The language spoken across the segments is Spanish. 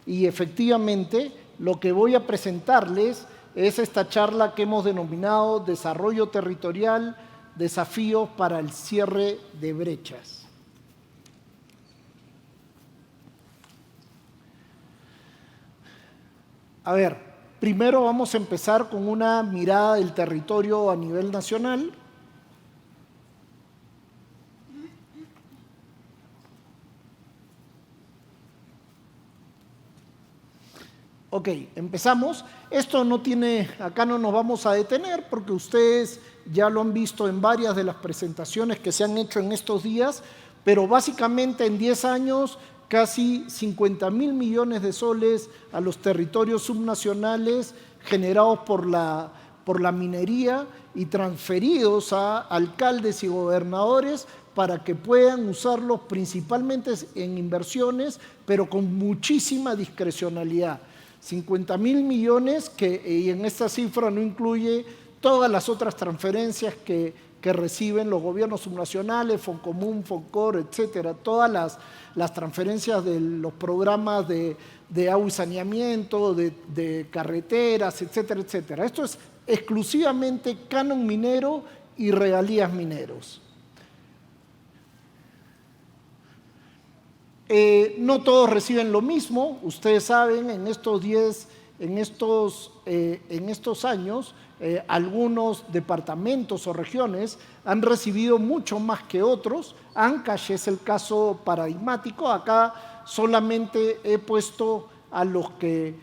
Y efectivamente, lo que voy a presentarles es esta charla que hemos denominado Desarrollo Territorial, Desafíos para el Cierre de Brechas. A ver, primero vamos a empezar con una mirada del territorio a nivel nacional. Ok, empezamos. Esto no tiene, acá no nos vamos a detener porque ustedes ya lo han visto en varias de las presentaciones que se han hecho en estos días, pero básicamente en 10 años casi 50.000 millones de soles a los territorios subnacionales generados por la minería y transferidos a alcaldes y gobernadores para que puedan usarlos principalmente en inversiones, pero con muchísima discrecionalidad. 50.000 millones y en esta cifra no incluye todas las otras transferencias que reciben los gobiernos subnacionales, Foncomún, Foncor, etcétera, todas las transferencias de los programas de agua y saneamiento, de carreteras, etcétera, etcétera. Esto es exclusivamente canon minero y regalías mineros. No todos reciben lo mismo. Ustedes saben, en estos años, algunos departamentos o regiones han recibido mucho más que otros. Ancash es el caso paradigmático. Acá solamente he puesto a los que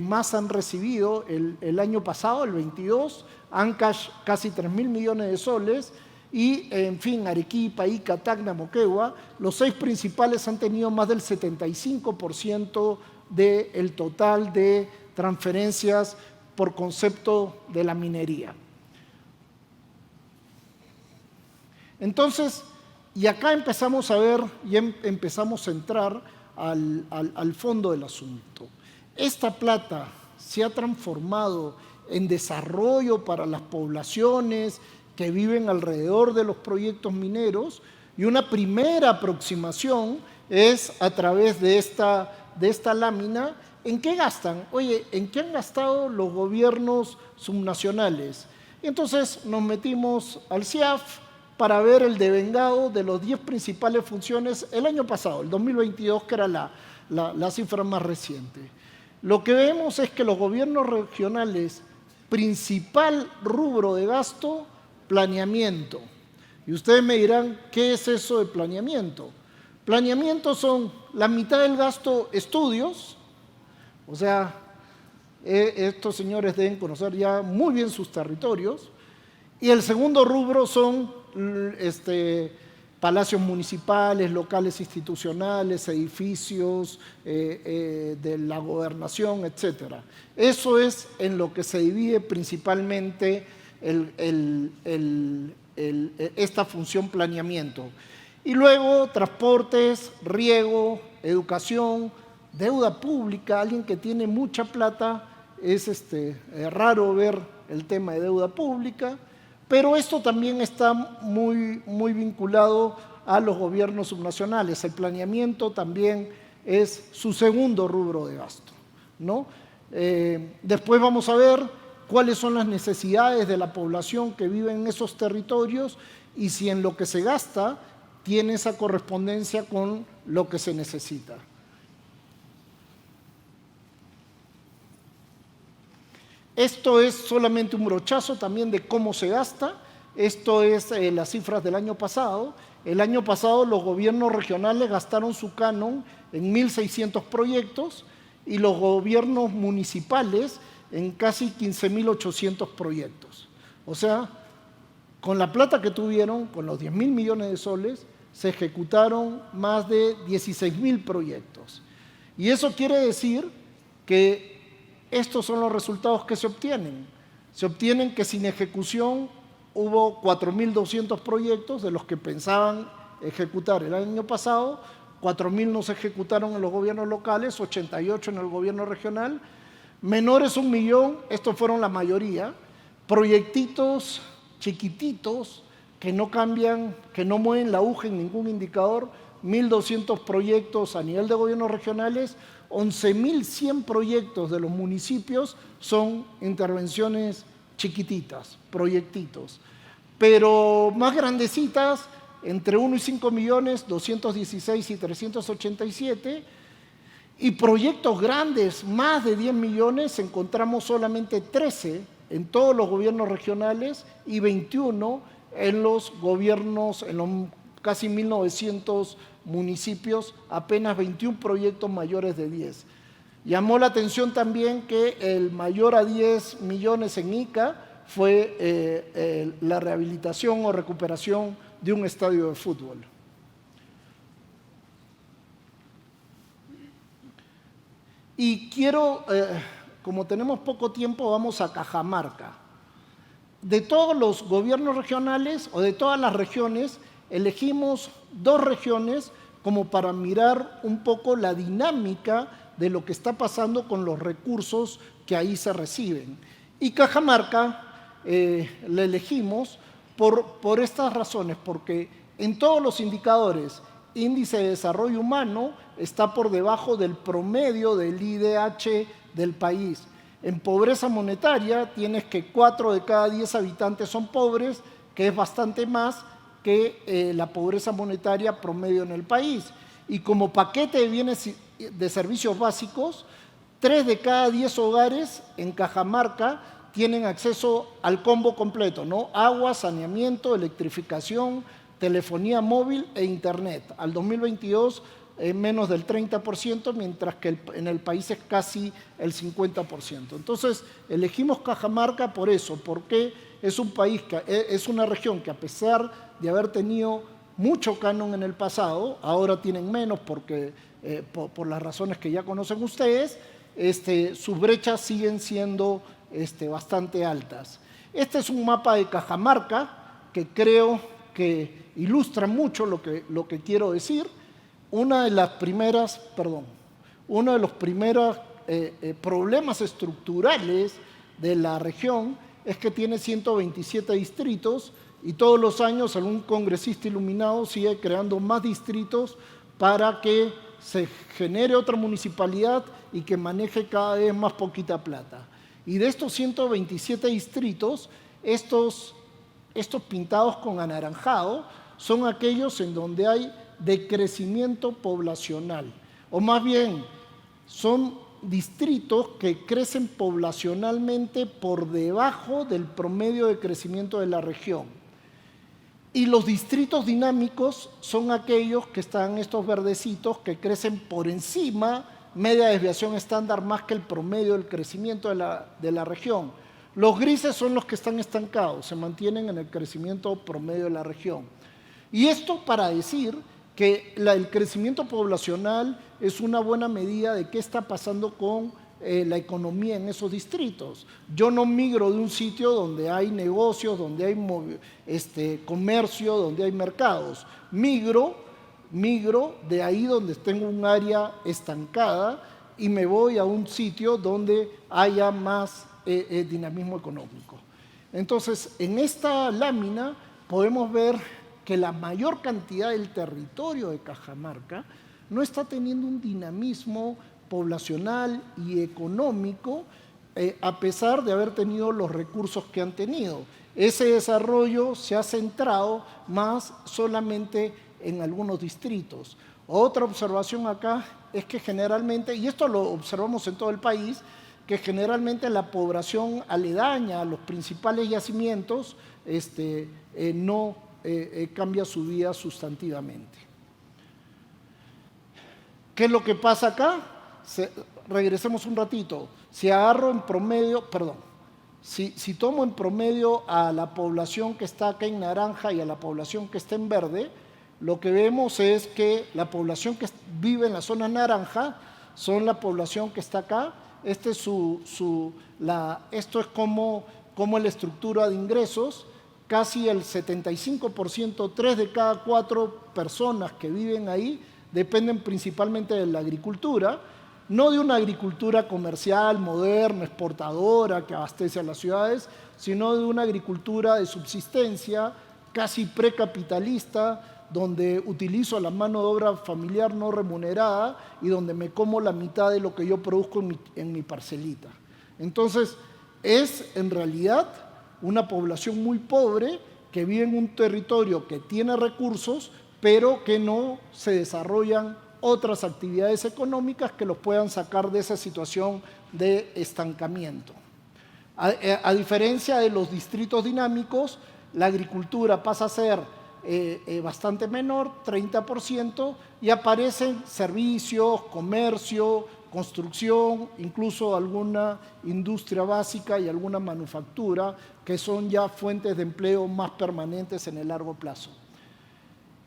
más han recibido el año pasado, el 22. Ancash casi 3.000 millones de soles. Y, en fin, Arequipa, Ica, Tacna, Moquegua, los 6 principales han tenido más del 75% del total de transferencias por concepto de la minería. Entonces, y acá empezamos a ver y empezamos a entrar al fondo del asunto. Esta plata se ha transformado en desarrollo para las poblaciones que viven alrededor de los proyectos mineros, y una primera aproximación es a través de esta lámina. ¿En qué gastan? Oye, ¿en qué han gastado los gobiernos subnacionales? Y entonces nos metimos al CIAF para ver el devengado de las 10 principales funciones el año pasado, el 2022, que era la cifra más reciente. Lo que vemos es que los gobiernos regionales, principal rubro de gasto, planeamiento. Y ustedes me dirán, ¿qué es eso de planeamiento? Planeamiento son la mitad del gasto estudios, o sea, estos señores deben conocer ya muy bien sus territorios, y el segundo rubro son palacios municipales, locales institucionales, edificios de la gobernación, etc. Eso es en lo que se divide principalmente esta función planeamiento. Y luego transportes, riego, educación, deuda pública. Alguien que tiene mucha plata, es raro ver el tema de deuda pública, pero esto también está muy, muy vinculado a los gobiernos subnacionales. El planeamiento también es su segundo rubro de gasto, ¿no? Después vamos a ver cuáles son las necesidades de la población que vive en esos territorios y si en lo que se gasta tiene esa correspondencia con lo que se necesita. Esto es solamente un brochazo también de cómo se gasta. Esto es las cifras del año pasado. El año pasado los gobiernos regionales gastaron su canon en 1.600 proyectos y los gobiernos municipales en casi 15.800 proyectos. O sea, con la plata que tuvieron, con los 10.000 millones de soles, se ejecutaron más de 16.000 proyectos. Y eso quiere decir que estos son los resultados que se obtienen. Se obtienen que sin ejecución hubo 4.200 proyectos de los que pensaban ejecutar el año pasado, 4.000 no se ejecutaron en los gobiernos locales, 88 en el gobierno regional. Menores 1 millón, estos fueron la mayoría, proyectitos chiquititos que no cambian, que no mueven la aguja en ningún indicador, 1.200 proyectos a nivel de gobiernos regionales, 11.100 proyectos de los municipios son intervenciones chiquititas, proyectitos. Pero más grandecitas, entre 1 y 5 millones, 216 y 387. Y proyectos grandes, más de 10 millones, encontramos solamente 13 en todos los gobiernos regionales y 21 en los gobiernos, en los casi 1.900 municipios, apenas 21 proyectos mayores de 10. Llamó la atención también que el mayor a 10 millones en Ica fue la rehabilitación o recuperación de un estadio de fútbol. Y quiero, como tenemos poco tiempo, vamos a Cajamarca. De todos los gobiernos regionales o de todas las regiones, elegimos 2 regiones como para mirar un poco la dinámica de lo que está pasando con los recursos que ahí se reciben. Y Cajamarca la elegimos por estas razones, porque en todos los indicadores, índice de desarrollo humano está por debajo del promedio del IDH del país. En pobreza monetaria tienes que 4 de cada 10 habitantes son pobres, que es bastante más que la pobreza monetaria promedio en el país. Y como paquete de bienes de servicios básicos, 3 de cada 10 hogares en Cajamarca tienen acceso al combo completo, ¿no? Agua, saneamiento, electrificación, telefonía móvil e internet. Al 2022 menos del 30%, mientras que en el país es casi el 50%. Entonces elegimos Cajamarca por eso, porque es un país, es una región que a pesar de haber tenido mucho canon en el pasado, ahora tienen menos porque, por las razones que ya conocen ustedes, sus brechas siguen siendo bastante altas. Este es un mapa de Cajamarca que creo que ilustra mucho lo que quiero decir. Uno de los primeros problemas estructurales de la región es que tiene 127 distritos y todos los años algún congresista iluminado sigue creando más distritos para que se genere otra municipalidad y que maneje cada vez más poquita plata. Y de estos 127 distritos, estos pintados con anaranjado son aquellos en donde hay decrecimiento poblacional, o más bien son distritos que crecen poblacionalmente por debajo del promedio de crecimiento de la región. Y los distritos dinámicos son aquellos que están, estos verdecitos, que crecen por encima, media desviación estándar más que el promedio del crecimiento de la región. Los grises son los que están estancados, se mantienen en el crecimiento promedio de la región. Y esto para decir que el crecimiento poblacional es una buena medida de qué está pasando con la economía en esos distritos. Yo no migro de un sitio donde hay negocios, donde hay comercio, donde hay mercados. Migro de ahí donde tengo un área estancada y me voy a un sitio donde haya más dinamismo económico. Entonces, en esta lámina podemos ver que la mayor cantidad del territorio de Cajamarca no está teniendo un dinamismo poblacional y económico a pesar de haber tenido los recursos que han tenido. Ese desarrollo se ha centrado más solamente en algunos distritos. Otra observación acá es que generalmente, y esto lo observamos en todo el país, que generalmente la población aledaña a los principales yacimientos no cambia su vida sustantivamente. ¿Qué es lo que pasa acá? Regresemos un ratito. Si agarro en promedio, si tomo en promedio a la población que está acá en naranja y a la población que está en verde, lo que vemos es que la población que vive en la zona naranja son la población que está acá. Esto es como la estructura de ingresos. Casi el 75%, 3 de cada 4 personas que viven ahí dependen principalmente de la agricultura, no de una agricultura comercial, moderna, exportadora, que abastece a las ciudades, sino de una agricultura de subsistencia, casi precapitalista, donde utilizo la mano de obra familiar no remunerada y donde me como la mitad de lo que yo produzco en mi parcelita. Entonces, es en realidad una población muy pobre que vive en un territorio que tiene recursos, pero que no se desarrollan otras actividades económicas que los puedan sacar de esa situación de estancamiento. A diferencia de los distritos dinámicos, la agricultura pasa a ser bastante menor, 30%, y aparecen servicios, comercio, construcción, incluso alguna industria básica y alguna manufactura, que son ya fuentes de empleo más permanentes en el largo plazo.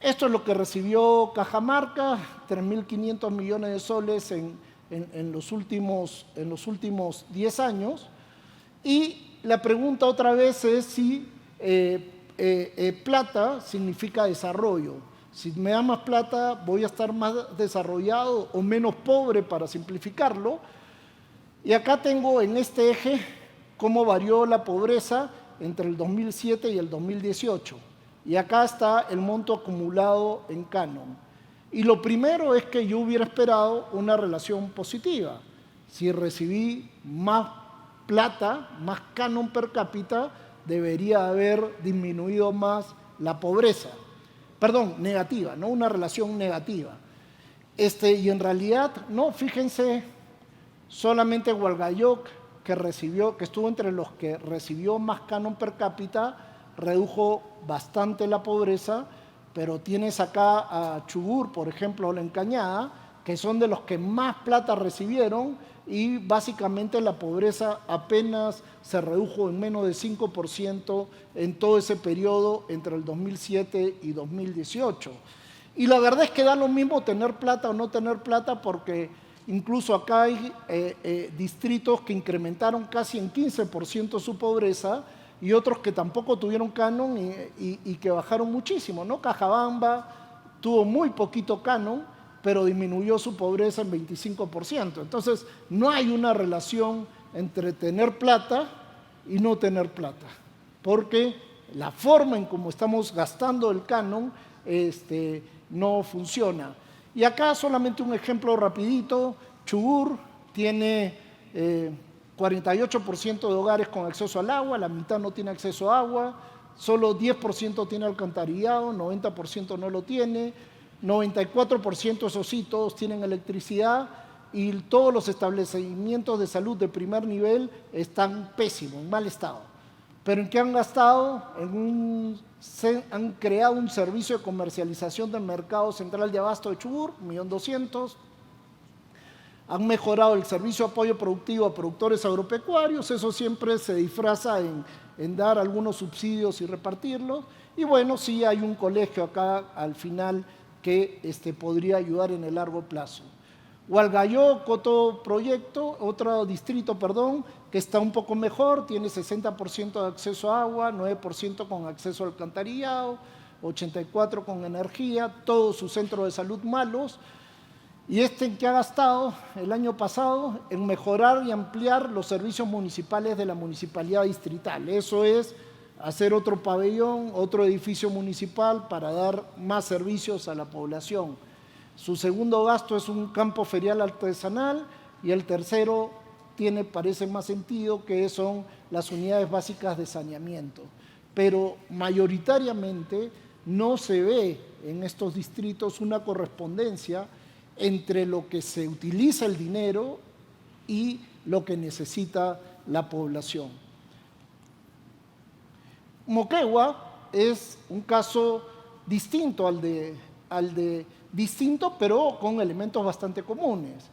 Esto es lo que recibió Cajamarca, 3.500 millones de soles en los últimos 10 años. Y la pregunta otra vez es si plata significa desarrollo. Si me da más plata, voy a estar más desarrollado o menos pobre, para simplificarlo. Y acá tengo en este eje cómo varió la pobreza entre el 2007 y el 2018. Y acá está el monto acumulado en canon. Y lo primero es que yo hubiera esperado una relación positiva. Si recibí más plata, más canon per cápita, debería haber disminuido más la pobreza. Perdón, negativa, no una relación negativa. Y en realidad, no, fíjense, solamente Hualgayoc, que estuvo entre los que recibió más canon per cápita, redujo bastante la pobreza, pero tienes acá a Chubut, por ejemplo, La Encañada, que son de los que más plata recibieron, y básicamente la pobreza apenas se redujo en menos de 5% en todo ese periodo entre el 2007 y 2018. Y la verdad es que da lo mismo tener plata o no tener plata, porque incluso acá hay distritos que incrementaron casi en 15% su pobreza, y otros que tampoco tuvieron canon y que bajaron muchísimo, ¿no? Cajabamba tuvo muy poquito canon, pero disminuyó su pobreza en 25%. Entonces, no hay una relación entre tener plata y no tener plata, porque la forma en cómo estamos gastando el canon no funciona. Y acá solamente un ejemplo rapidito. Chubut tiene 48% de hogares con acceso al agua, la mitad no tiene acceso a agua, solo 10% tiene alcantarillado, 90% no lo tiene, 94%, eso sí, todos tienen electricidad, y todos los establecimientos de salud de primer nivel están pésimos, en mal estado. ¿Pero en qué han gastado? Han creado un servicio de comercialización del mercado central de abasto de Chubut, 1.200.000. Han mejorado el servicio de apoyo productivo a productores agropecuarios, eso siempre se disfraza en dar algunos subsidios y repartirlos. Y bueno, sí hay un colegio acá al final que podría ayudar en el largo plazo. Hualgayoc, otro distrito, que está un poco mejor, tiene 60% de acceso a agua, 9% con acceso al alcantarillado, 84% con energía, todos sus centros de salud malos. Y ¿en qué ha gastado el año pasado? En mejorar y ampliar los servicios municipales de la municipalidad distrital. Eso es hacer otro pabellón, otro edificio municipal para dar más servicios a la población. Su segundo gasto es un campo ferial artesanal, y el tercero parece más sentido, que son las unidades básicas de saneamiento. Pero mayoritariamente no se ve en estos distritos una correspondencia entre lo que se utiliza el dinero y lo que necesita la población. Moquegua es un caso distinto distinto, pero con elementos bastante comunes.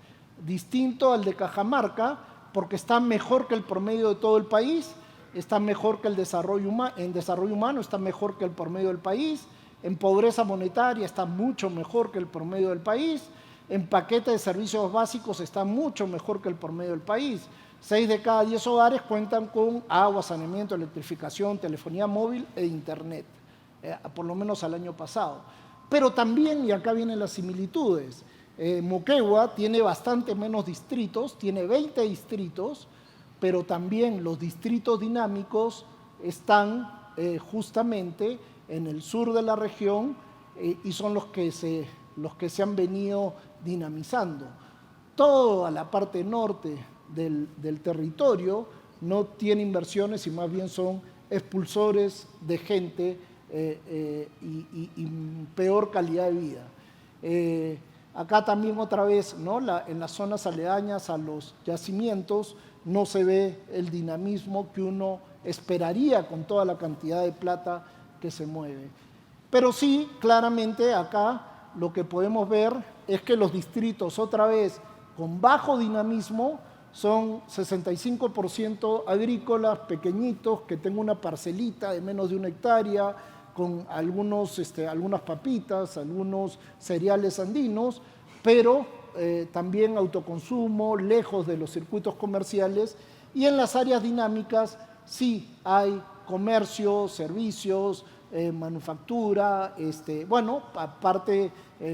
Distinto al de Cajamarca, porque está mejor que el promedio de todo el país, está mejor que en desarrollo humano, está mejor que el promedio del país, en pobreza monetaria está mucho mejor que el promedio del país, en paquete de servicios básicos está mucho mejor que el promedio del país. 6 de cada 10 hogares cuentan con agua, saneamiento, electrificación, telefonía móvil e internet, por lo menos al año pasado. Pero también, y acá vienen las similitudes, Moquegua tiene bastante menos distritos, tiene 20 distritos, pero también los distritos dinámicos están justamente en el sur de la región, y son los que se han venido dinamizando. Toda la parte norte del territorio no tiene inversiones y más bien son expulsores de gente y peor calidad de vida. Acá también otra vez, ¿no? En las zonas aledañas a los yacimientos no se ve el dinamismo que uno esperaría con toda la cantidad de plata que se mueve. Pero sí, claramente acá lo que podemos ver es que los distritos otra vez con bajo dinamismo son 65% agrícolas, pequeñitos, que tengo una parcelita de menos de 1 hectárea, con algunas papitas, algunos cereales andinos, pero también autoconsumo, lejos de los circuitos comerciales, y en las áreas dinámicas sí hay comercio, servicios, manufactura, bueno, aparte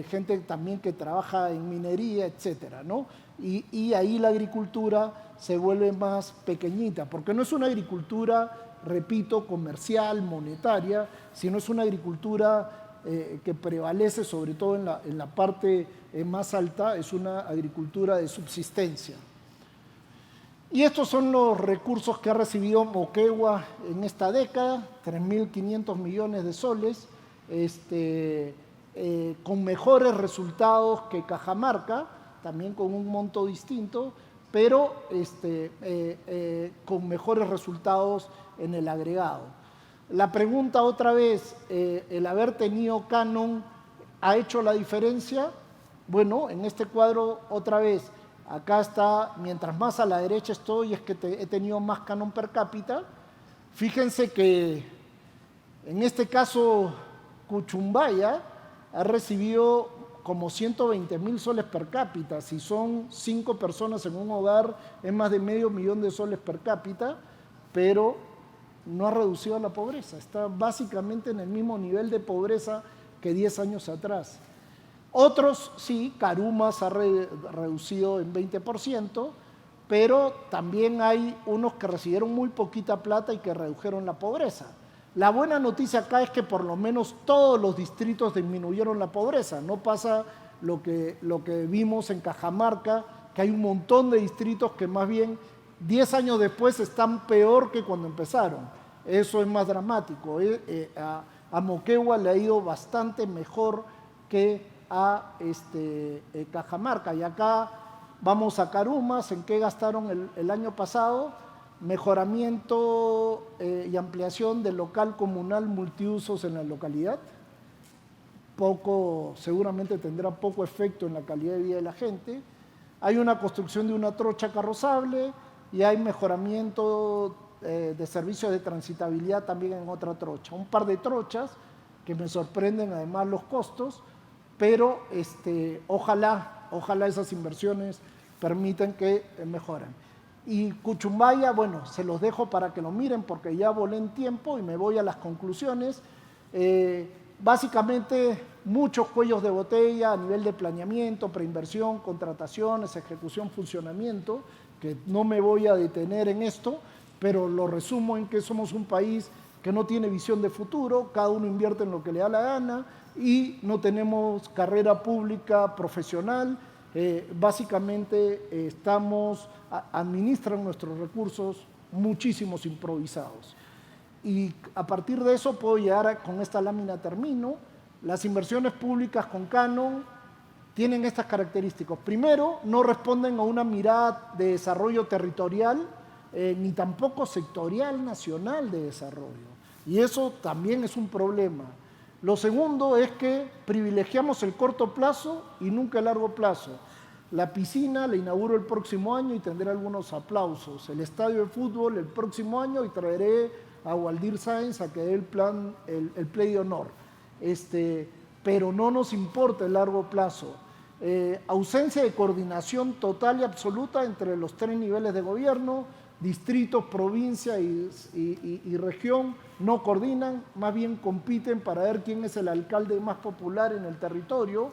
gente también que trabaja en minería, etcétera, ¿no? Y ahí la agricultura se vuelve más pequeñita, porque no es una agricultura, repito, comercial, monetaria, sino es una agricultura que prevalece sobre todo en la parte más alta, es una agricultura de subsistencia. Y estos son los recursos que ha recibido Moquegua en esta década, 3.500 millones de soles, con mejores resultados que Cajamarca, también con un monto distinto, pero con mejores resultados en el agregado. La pregunta otra vez, ¿el haber tenido canon ha hecho la diferencia? Bueno, en este cuadro otra vez, acá está, mientras más a la derecha estoy, es que he tenido más canon per cápita. Fíjense que en este caso Cuchumbaya ha recibido como 120.000 soles per cápita. Si son 5 personas en un hogar, es más de $500,000 de soles per cápita, pero no ha reducido la pobreza. Está básicamente en el mismo nivel de pobreza que 10 años atrás. Otros sí, Carumas ha reducido en 20%, pero también hay unos que recibieron muy poquita plata y que redujeron la pobreza. La buena noticia acá es que por lo menos todos los distritos disminuyeron la pobreza. No pasa lo que vimos en Cajamarca, que hay un montón de distritos que más bien 10 años después están peor que cuando empezaron. Eso es más dramático. A Moquegua le ha ido bastante mejor que a Cajamarca. Y acá vamos a Carumas, ¿en qué gastaron el año pasado? Mejoramiento y ampliación del local comunal multiusos en la localidad. Seguramente tendrá poco efecto en la calidad de vida de la gente. Hay una construcción de una trocha carrozable y hay mejoramiento de servicios de transitabilidad también en otra trocha. Un par de trochas que me sorprenden además los costos, pero ojalá esas inversiones permitan que mejoren. Y Cuchumbaya, bueno, se los dejo para que lo miren porque ya volé en tiempo y me voy a las conclusiones. Básicamente, muchos cuellos de botella a nivel de planeamiento, preinversión, contrataciones, ejecución, funcionamiento, que no me voy a detener en esto, pero lo resumo en que somos un país que no tiene visión de futuro, cada uno invierte en lo que le da la gana y no tenemos carrera pública profesional. Básicamente administran nuestros recursos muchísimos improvisados. Y a partir de eso puedo llegar con esta lámina termino. Las inversiones públicas con canon tienen estas características. Primero, no responden a una mirada de desarrollo territorial, ni tampoco sectorial nacional de desarrollo. Y eso también es un problema. Lo segundo es que privilegiamos el corto plazo y nunca el largo plazo. La piscina la inauguro el próximo año y tendré algunos aplausos. El estadio de fútbol el próximo año y traeré a Waldir Sáenz a que dé el play de honor. Pero no nos importa el largo plazo. Ausencia de coordinación total y absoluta entre los 3 niveles de gobierno, distritos, provincia y región, no coordinan, más bien compiten para ver quién es el alcalde más popular en el territorio.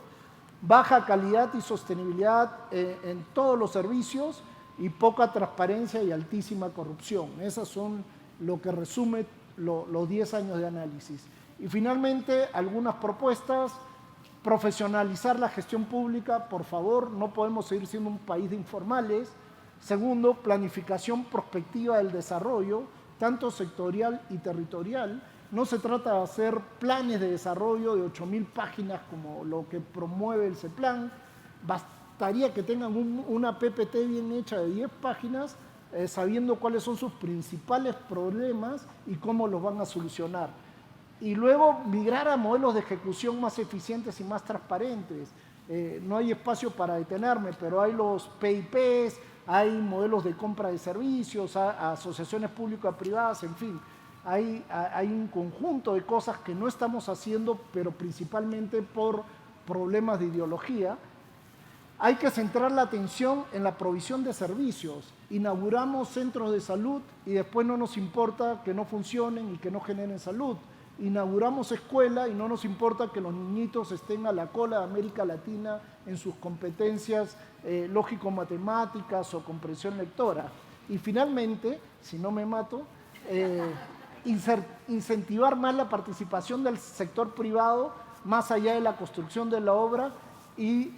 Baja calidad y sostenibilidad en todos los servicios y poca transparencia y altísima corrupción. Esas son lo que resume los 10 años de análisis. Y finalmente, algunas propuestas. Profesionalizar la gestión pública, por favor, no podemos seguir siendo un país de informales. Segundo, planificación prospectiva del desarrollo, tanto sectorial y territorial. No se trata de hacer planes de desarrollo de 8.000 páginas como lo que promueve el CEPLAN. Bastaría que tengan una PPT bien hecha de 10 páginas, sabiendo cuáles son sus principales problemas y cómo los van a solucionar. Y luego migrar a modelos de ejecución más eficientes y más transparentes. No hay espacio para detenerme, pero hay los PIPs, hay modelos de compra de servicios, asociaciones público-privadas, en fin. Hay un conjunto de cosas que no estamos haciendo, pero principalmente por problemas de ideología. Hay que centrar la atención en la provisión de servicios. Inauguramos centros de salud y después no nos importa que no funcionen y que no generen salud. Inauguramos escuela y no nos importa que los niñitos estén a la cola de América Latina en sus competencias lógico-matemáticas o comprensión lectora. Y finalmente, si no me mato, incentivar más la participación del sector privado más allá de la construcción de la obra y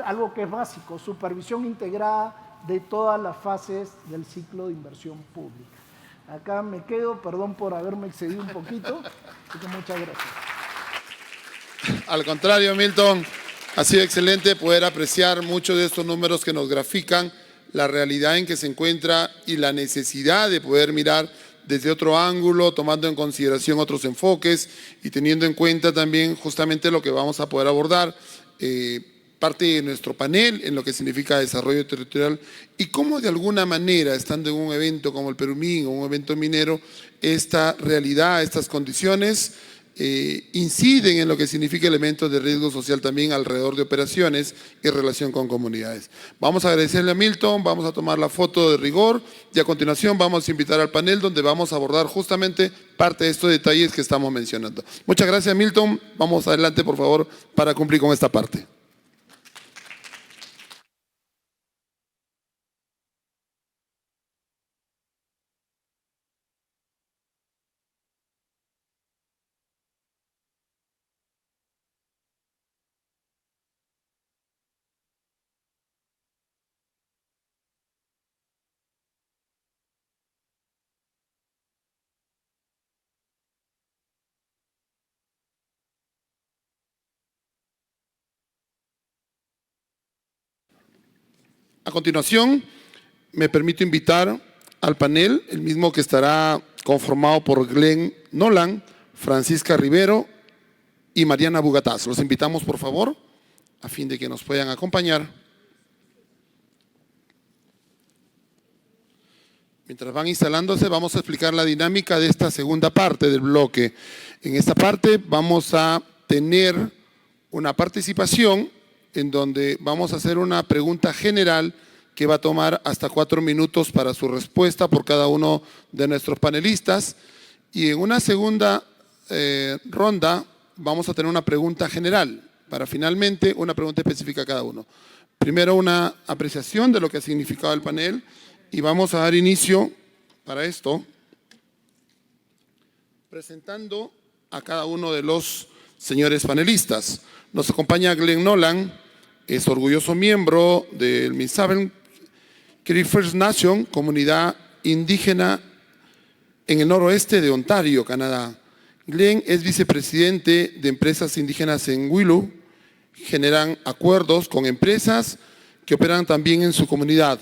algo que es básico, supervisión integrada de todas las fases del ciclo de inversión pública. Acá me quedo, perdón por haberme excedido un poquito, así que muchas gracias. Al contrario, Milton, ha sido excelente poder apreciar muchos de estos números que nos grafican la realidad en que se encuentra y la necesidad de poder mirar desde otro ángulo, tomando en consideración otros enfoques y teniendo en cuenta también justamente lo que vamos a poder abordar, parte de nuestro panel en lo que significa desarrollo territorial y cómo de alguna manera, estando en un evento como el Perumín o un evento minero, esta realidad, estas condiciones inciden en lo que significa elementos de riesgo social también alrededor de operaciones y relación con comunidades. Vamos a agradecerle a Milton, vamos a tomar la foto de rigor y a continuación vamos a invitar al panel donde vamos a abordar justamente parte de estos detalles que estamos mencionando. Muchas gracias, Milton. Vamos adelante, por favor, para cumplir con esta parte. A continuación, me permito invitar al panel, el mismo que estará conformado por Glenn Nolan, Francisca Rivero y Mariana Bugataz. Los invitamos, por favor, a fin de que nos puedan acompañar. Mientras van instalándose, vamos a explicar la dinámica de esta segunda parte del bloque. En esta parte vamos a tener una participación en donde vamos a hacer una pregunta general que va a tomar hasta 4 minutos para su respuesta por cada uno de nuestros panelistas. Y en una segunda ronda vamos a tener una pregunta general para finalmente una pregunta específica a cada uno. Primero una apreciación de lo que ha significado el panel y vamos a dar inicio para esto presentando a cada uno de los señores panelistas. Nos acompaña Glenn Nolan, es orgulloso miembro del Misaven Cree First Nation, comunidad indígena en el noroeste de Ontario, Canadá. Glenn es vicepresidente de empresas indígenas en Willow, generan acuerdos con empresas que operan también en su comunidad.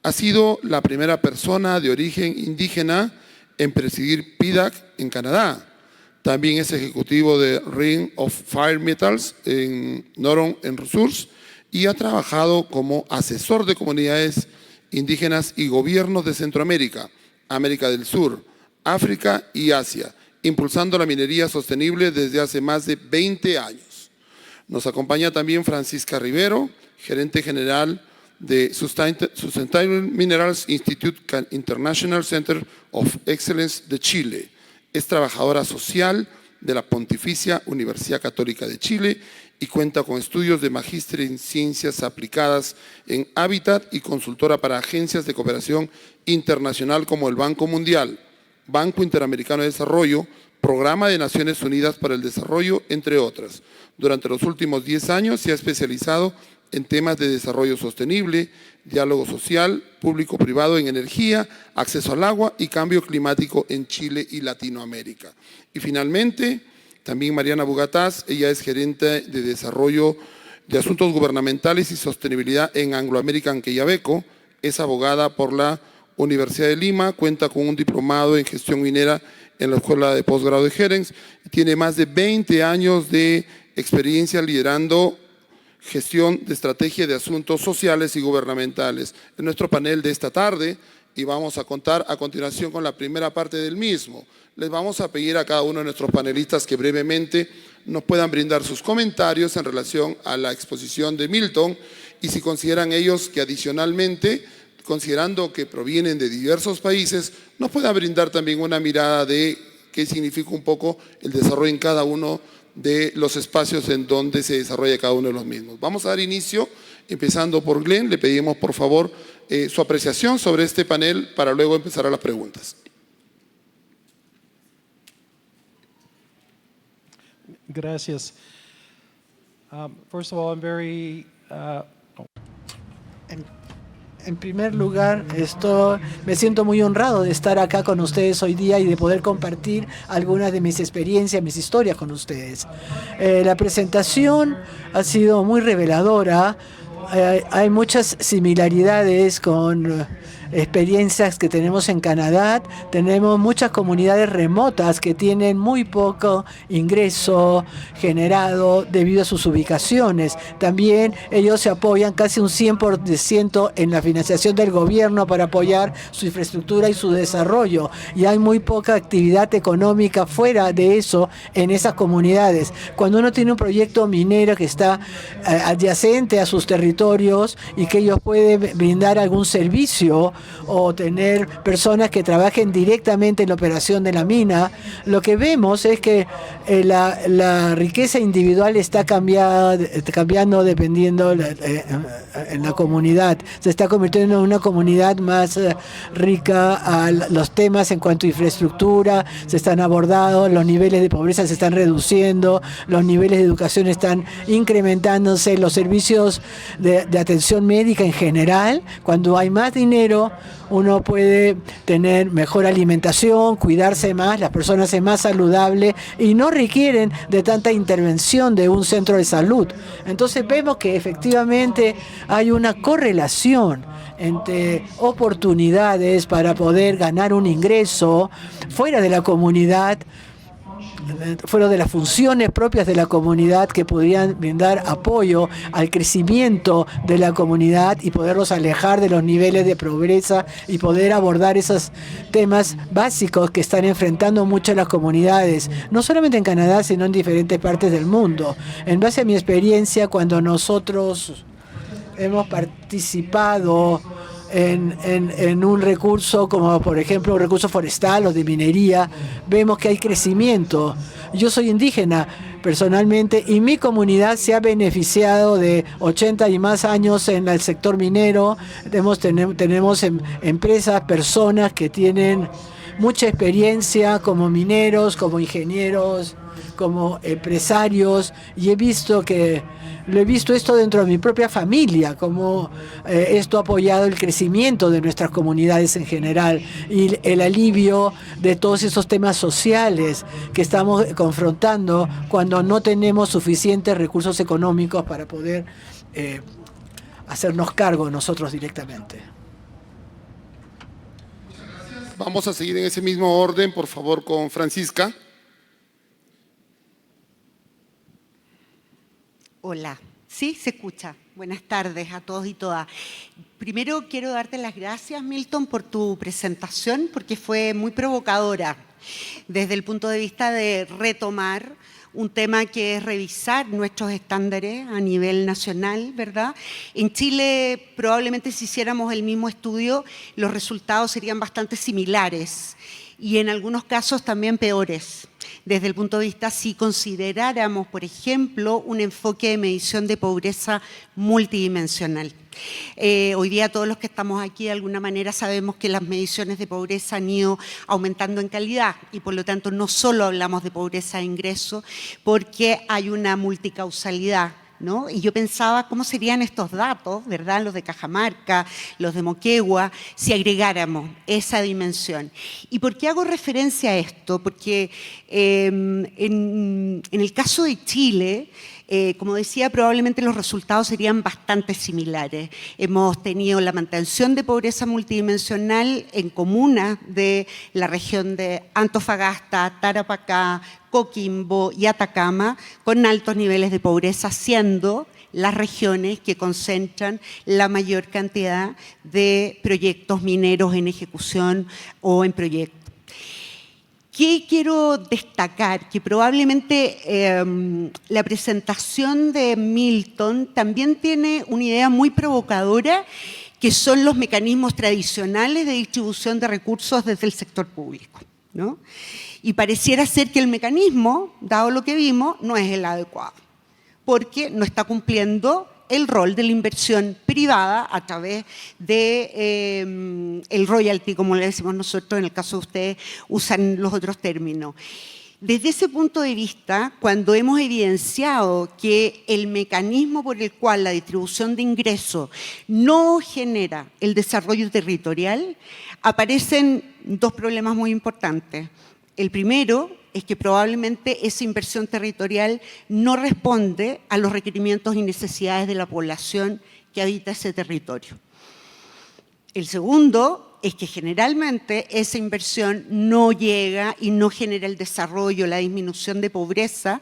Ha sido la primera persona de origen indígena en presidir PDAC en Canadá. También es ejecutivo de Ring of Fire Metals en Noron en Resource y ha trabajado como asesor de comunidades indígenas y gobiernos de Centroamérica, América del Sur, África y Asia, impulsando la minería sostenible desde hace más de 20 años. Nos acompaña también Francisca Rivero, gerente general de Sustainable Minerals Institute International Center of Excellence de Chile. Es trabajadora social de la Pontificia Universidad Católica de Chile y cuenta con estudios de magíster en Ciencias Aplicadas en Hábitat y consultora para agencias de cooperación internacional como el Banco Mundial, Banco Interamericano de Desarrollo, Programa de Naciones Unidas para el Desarrollo, entre otras. Durante los últimos 10 años se ha especializado en temas de desarrollo sostenible, diálogo social, público-privado en energía, acceso al agua y cambio climático en Chile y Latinoamérica. Y finalmente, también Mariana Bugatás, ella es gerente de desarrollo de asuntos gubernamentales y sostenibilidad en Anglo American Quellaveco, es abogada por la Universidad de Lima, cuenta con un diplomado en gestión minera en la Escuela de Posgrado de Gerents y tiene más de 20 años de experiencia liderando gestión de estrategia de asuntos sociales y gubernamentales. En nuestro panel de esta tarde, y vamos a contar a continuación con la primera parte del mismo. Les vamos a pedir a cada uno de nuestros panelistas que brevemente nos puedan brindar sus comentarios en relación a la exposición de Milton y si consideran ellos que adicionalmente, considerando que provienen de diversos países, nos puedan brindar también una mirada de qué significa un poco el desarrollo en cada uno de los espacios en donde se desarrolla cada uno de los mismos. Vamos a dar inicio, empezando por Glenn. Le pedimos por favor su apreciación sobre este panel para luego empezar a las preguntas. Gracias. First of all, I'm very En primer lugar, me siento muy honrado de estar acá con ustedes hoy día y de poder compartir algunas de mis experiencias, mis historias con ustedes. La presentación ha sido muy reveladora. Hay muchas similaridades con experiencias que tenemos en Canadá. Tenemos muchas comunidades remotas que tienen muy poco ingreso generado debido a sus ubicaciones. También ellos se apoyan casi un 100% en la financiación del gobierno para apoyar su infraestructura y su desarrollo. Y hay muy poca actividad económica fuera de eso en esas comunidades. Cuando uno tiene un proyecto minero que está adyacente a sus territorios y que ellos pueden brindar algún servicio o tener personas que trabajen directamente en la operación de la mina, lo que vemos es que la riqueza individual está cambiando dependiendo en la comunidad. Se está convirtiendo en una comunidad más rica a los temas en cuanto a infraestructura, se están abordando, los niveles de pobreza se están reduciendo, los niveles de educación están incrementándose, los servicios de atención médica en general. Cuando hay más dinero, uno puede tener mejor alimentación, cuidarse más, las personas son más saludables y no requieren de tanta intervención de un centro de salud. Entonces vemos que efectivamente hay una correlación entre oportunidades para poder ganar un ingreso fuera de la comunidad, fuera de las funciones propias de la comunidad que podrían brindar apoyo al crecimiento de la comunidad y poderlos alejar de los niveles de pobreza y poder abordar esos temas básicos que están enfrentando muchas las comunidades, no solamente en Canadá, sino en diferentes partes del mundo. En base a mi experiencia, cuando nosotros hemos participado en un recurso como por ejemplo un recurso forestal o de minería, vemos que hay crecimiento. Yo soy indígena personalmente y mi comunidad se ha beneficiado de 80 y más años en el sector minero. Tenemos empresas, personas que tienen mucha experiencia como mineros, como ingenieros, como empresarios, y he visto esto dentro de mi propia familia, como esto ha apoyado el crecimiento de nuestras comunidades en general y el alivio de todos esos temas sociales que estamos confrontando cuando no tenemos suficientes recursos económicos para poder hacernos cargo nosotros directamente. Vamos a seguir en ese mismo orden, por favor, con Francisca. Hola, sí, se escucha. Buenas tardes a todos y todas. Primero quiero darte las gracias, Milton, por tu presentación, porque fue muy provocadora desde el punto de vista de retomar un tema que es revisar nuestros estándares a nivel nacional, ¿verdad? En Chile, probablemente si hiciéramos el mismo estudio, los resultados serían bastante similares. y en algunos casos también peores. Desde el punto de vista, si consideráramos, por ejemplo, un enfoque de medición de pobreza multidimensional. Hoy día todos los que estamos aquí de alguna manera sabemos que las mediciones de pobreza han ido aumentando en calidad y por lo tanto no solo hablamos de pobreza de ingreso porque hay una multicausalidad, ¿no? Y yo pensaba cómo serían estos datos, ¿verdad? Los de Cajamarca, los de Moquegua, si agregáramos esa dimensión. ¿Y por qué hago referencia a esto? Porque en el caso de Chile, como decía, probablemente los resultados serían bastante similares. Hemos tenido la mantención de pobreza multidimensional en comunas de la región de Antofagasta, Tarapacá, Coquimbo y Atacama, con altos niveles de pobreza, siendo las regiones que concentran la mayor cantidad de proyectos mineros en ejecución o en proyecto. ¿Qué quiero destacar? Que probablemente la presentación de Milton también tiene una idea muy provocadora, que son los mecanismos tradicionales de distribución de recursos desde el sector público, ¿no? Y pareciera ser que el mecanismo, dado lo que vimos, no es el adecuado, porque no está cumpliendo el rol de la inversión privada a través de el royalty, como le decimos nosotros, en el caso de ustedes usan los otros términos. Desde ese punto de vista, cuando hemos evidenciado que el mecanismo por el cual la distribución de ingresos no genera el desarrollo territorial, aparecen dos problemas muy importantes. El primero es que probablemente esa inversión territorial no responde a los requerimientos y necesidades de la población que habita ese territorio. El segundo es que generalmente esa inversión no llega y no genera el desarrollo, la disminución de pobreza,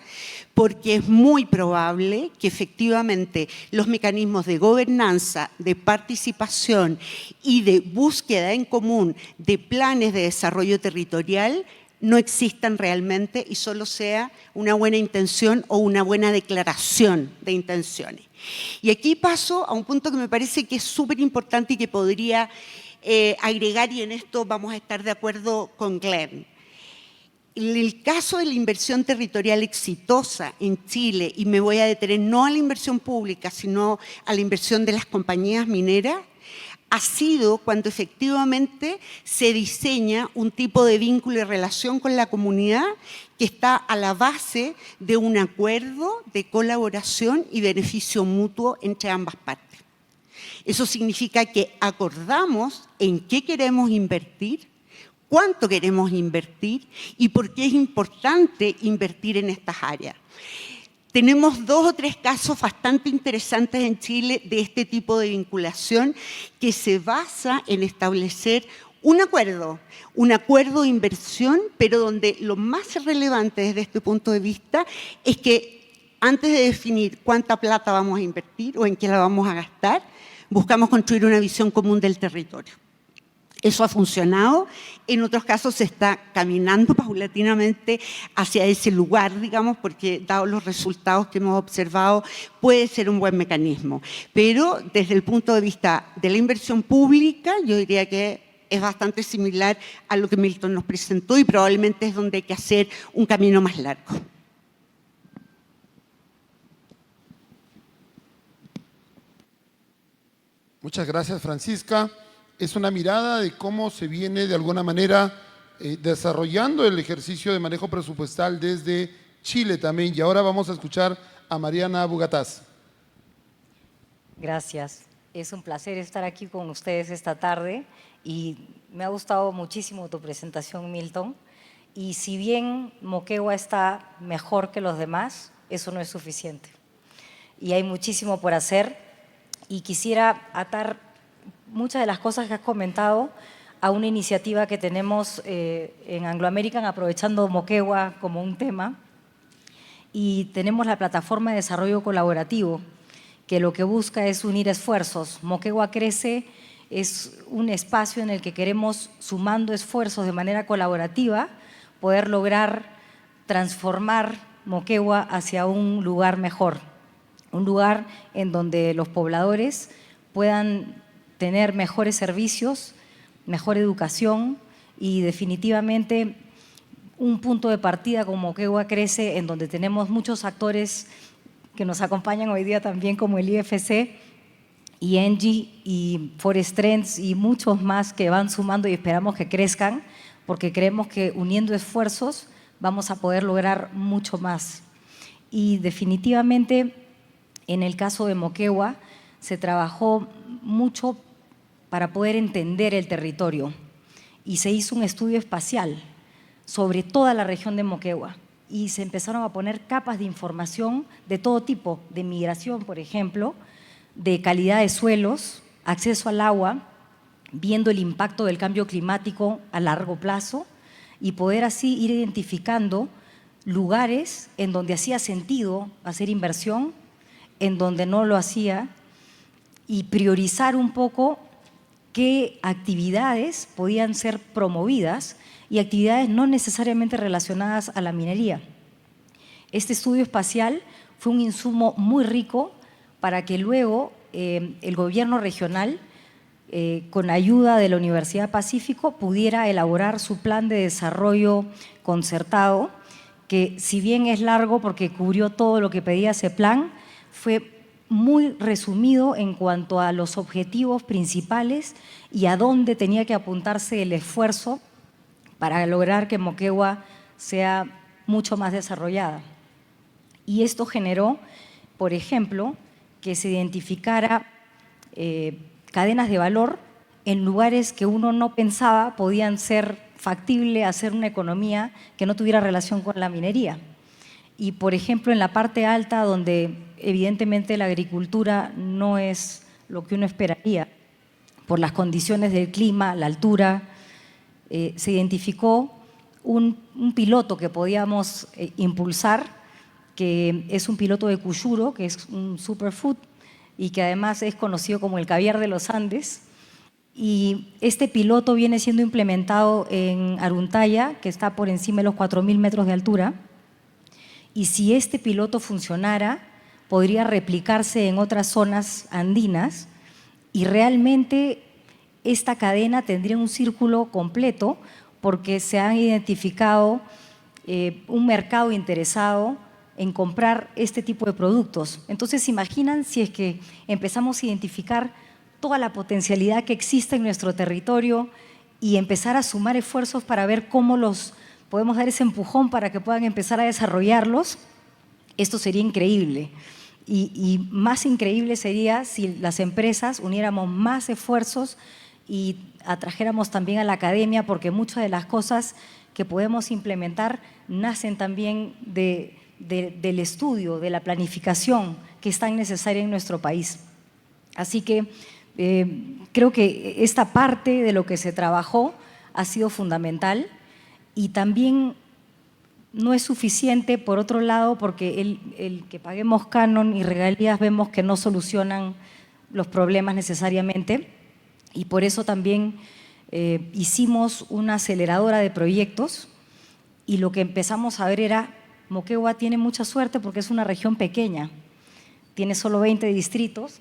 porque es muy probable que efectivamente los mecanismos de gobernanza, de participación y de búsqueda en común de planes de desarrollo territorial no existan realmente y solo sea una buena intención o una buena declaración de intenciones. Y aquí paso a un punto que me parece que es súper importante y que podría agregar, y en esto vamos a estar de acuerdo con Glenn. En el caso de la inversión territorial exitosa en Chile, y me voy a detener no a la inversión pública, sino a la inversión de las compañías mineras, ha sido cuando efectivamente se diseña un tipo de vínculo y relación con la comunidad que está a la base de un acuerdo de colaboración y beneficio mutuo entre ambas partes. Eso significa que acordamos en qué queremos invertir, cuánto queremos invertir y por qué es importante invertir en estas áreas. Tenemos 2 o 3 casos bastante interesantes en Chile de este tipo de vinculación que se basa en establecer un acuerdo de inversión, pero donde lo más relevante desde este punto de vista es que antes de definir cuánta plata vamos a invertir o en qué la vamos a gastar, buscamos construir una visión común del territorio. Eso ha funcionado, en otros casos se está caminando paulatinamente hacia ese lugar, digamos, porque dado los resultados que hemos observado, puede ser un buen mecanismo. Pero desde el punto de vista de la inversión pública, yo diría que es bastante similar a lo que Milton nos presentó y probablemente es donde hay que hacer un camino más largo. Muchas gracias, Francisca. Es una mirada de cómo se viene de alguna manera desarrollando el ejercicio de manejo presupuestal desde Chile también. Y ahora vamos a escuchar a Mariana Bugatás. Gracias. Es un placer estar aquí con ustedes esta tarde y me ha gustado muchísimo tu presentación, Milton. Y si bien Moquegua está mejor que los demás, eso no es suficiente. Y hay muchísimo por hacer y quisiera atar muchas de las cosas que has comentado a una iniciativa que tenemos en Anglo American, aprovechando Moquegua como un tema, y tenemos la plataforma de desarrollo colaborativo, que lo que busca es unir esfuerzos. Moquegua Crece es un espacio en el que queremos, sumando esfuerzos de manera colaborativa, poder lograr transformar Moquegua hacia un lugar mejor, un lugar en donde los pobladores puedan tener mejores servicios, mejor educación y definitivamente un punto de partida como Moquegua crece, en donde tenemos muchos actores que nos acompañan hoy día también, como el IFC y ENGIE y Forest Trends y muchos más que van sumando y esperamos que crezcan, porque creemos que uniendo esfuerzos vamos a poder lograr mucho más. Y definitivamente, en el caso de Moquegua, se trabajó mucho para poder entender el territorio y se hizo un estudio espacial sobre toda la región de Moquegua y se empezaron a poner capas de información de todo tipo, de migración, por ejemplo, de calidad de suelos, acceso al agua, viendo el impacto del cambio climático a largo plazo y poder así ir identificando lugares en donde hacía sentido hacer inversión, en donde no lo hacía, y priorizar un poco qué actividades podían ser promovidas y actividades no necesariamente relacionadas a la minería. Este estudio espacial fue un insumo muy rico para que luego el gobierno regional, con ayuda de la Universidad Pacífico, pudiera elaborar su plan de desarrollo concertado, que si bien es largo porque cubrió todo lo que pedía ese plan, fue muy resumido en cuanto a los objetivos principales y a dónde tenía que apuntarse el esfuerzo para lograr que Moquegua sea mucho más desarrollada. Y esto generó, por ejemplo, que se identificara cadenas de valor en lugares que uno no pensaba podían ser factible hacer una economía que no tuviera relación con la minería. Y, por ejemplo, en la parte alta, donde evidentemente la agricultura no es lo que uno esperaría, por las condiciones del clima, la altura, se identificó un piloto que podíamos impulsar, que es un piloto de cuyuro, que es un superfood y que además es conocido como el caviar de los Andes. Y este piloto viene siendo implementado en Aruntaya, que está por encima de los 4.000 metros de altura. Y si este piloto funcionara, podría replicarse en otras zonas andinas y realmente esta cadena tendría un círculo completo porque se han identificado un mercado interesado en comprar este tipo de productos. Entonces, imaginan si es que empezamos a identificar toda la potencialidad que existe en nuestro territorio y empezar a sumar esfuerzos para ver cómo los podemos dar ese empujón para que puedan empezar a desarrollarlos. Esto sería increíble. Y más increíble sería si las empresas uniéramos más esfuerzos y atrajéramos también a la academia, porque muchas de las cosas que podemos implementar nacen también del estudio, de la planificación que es tan necesaria en nuestro país. Así que creo que esta parte de lo que se trabajó ha sido fundamental y también no es suficiente, por otro lado, porque el que paguemos canon y regalías vemos que no solucionan los problemas necesariamente y por eso también hicimos una aceleradora de proyectos y lo que empezamos a ver era Moquegua tiene mucha suerte porque es una región pequeña, tiene solo 20 distritos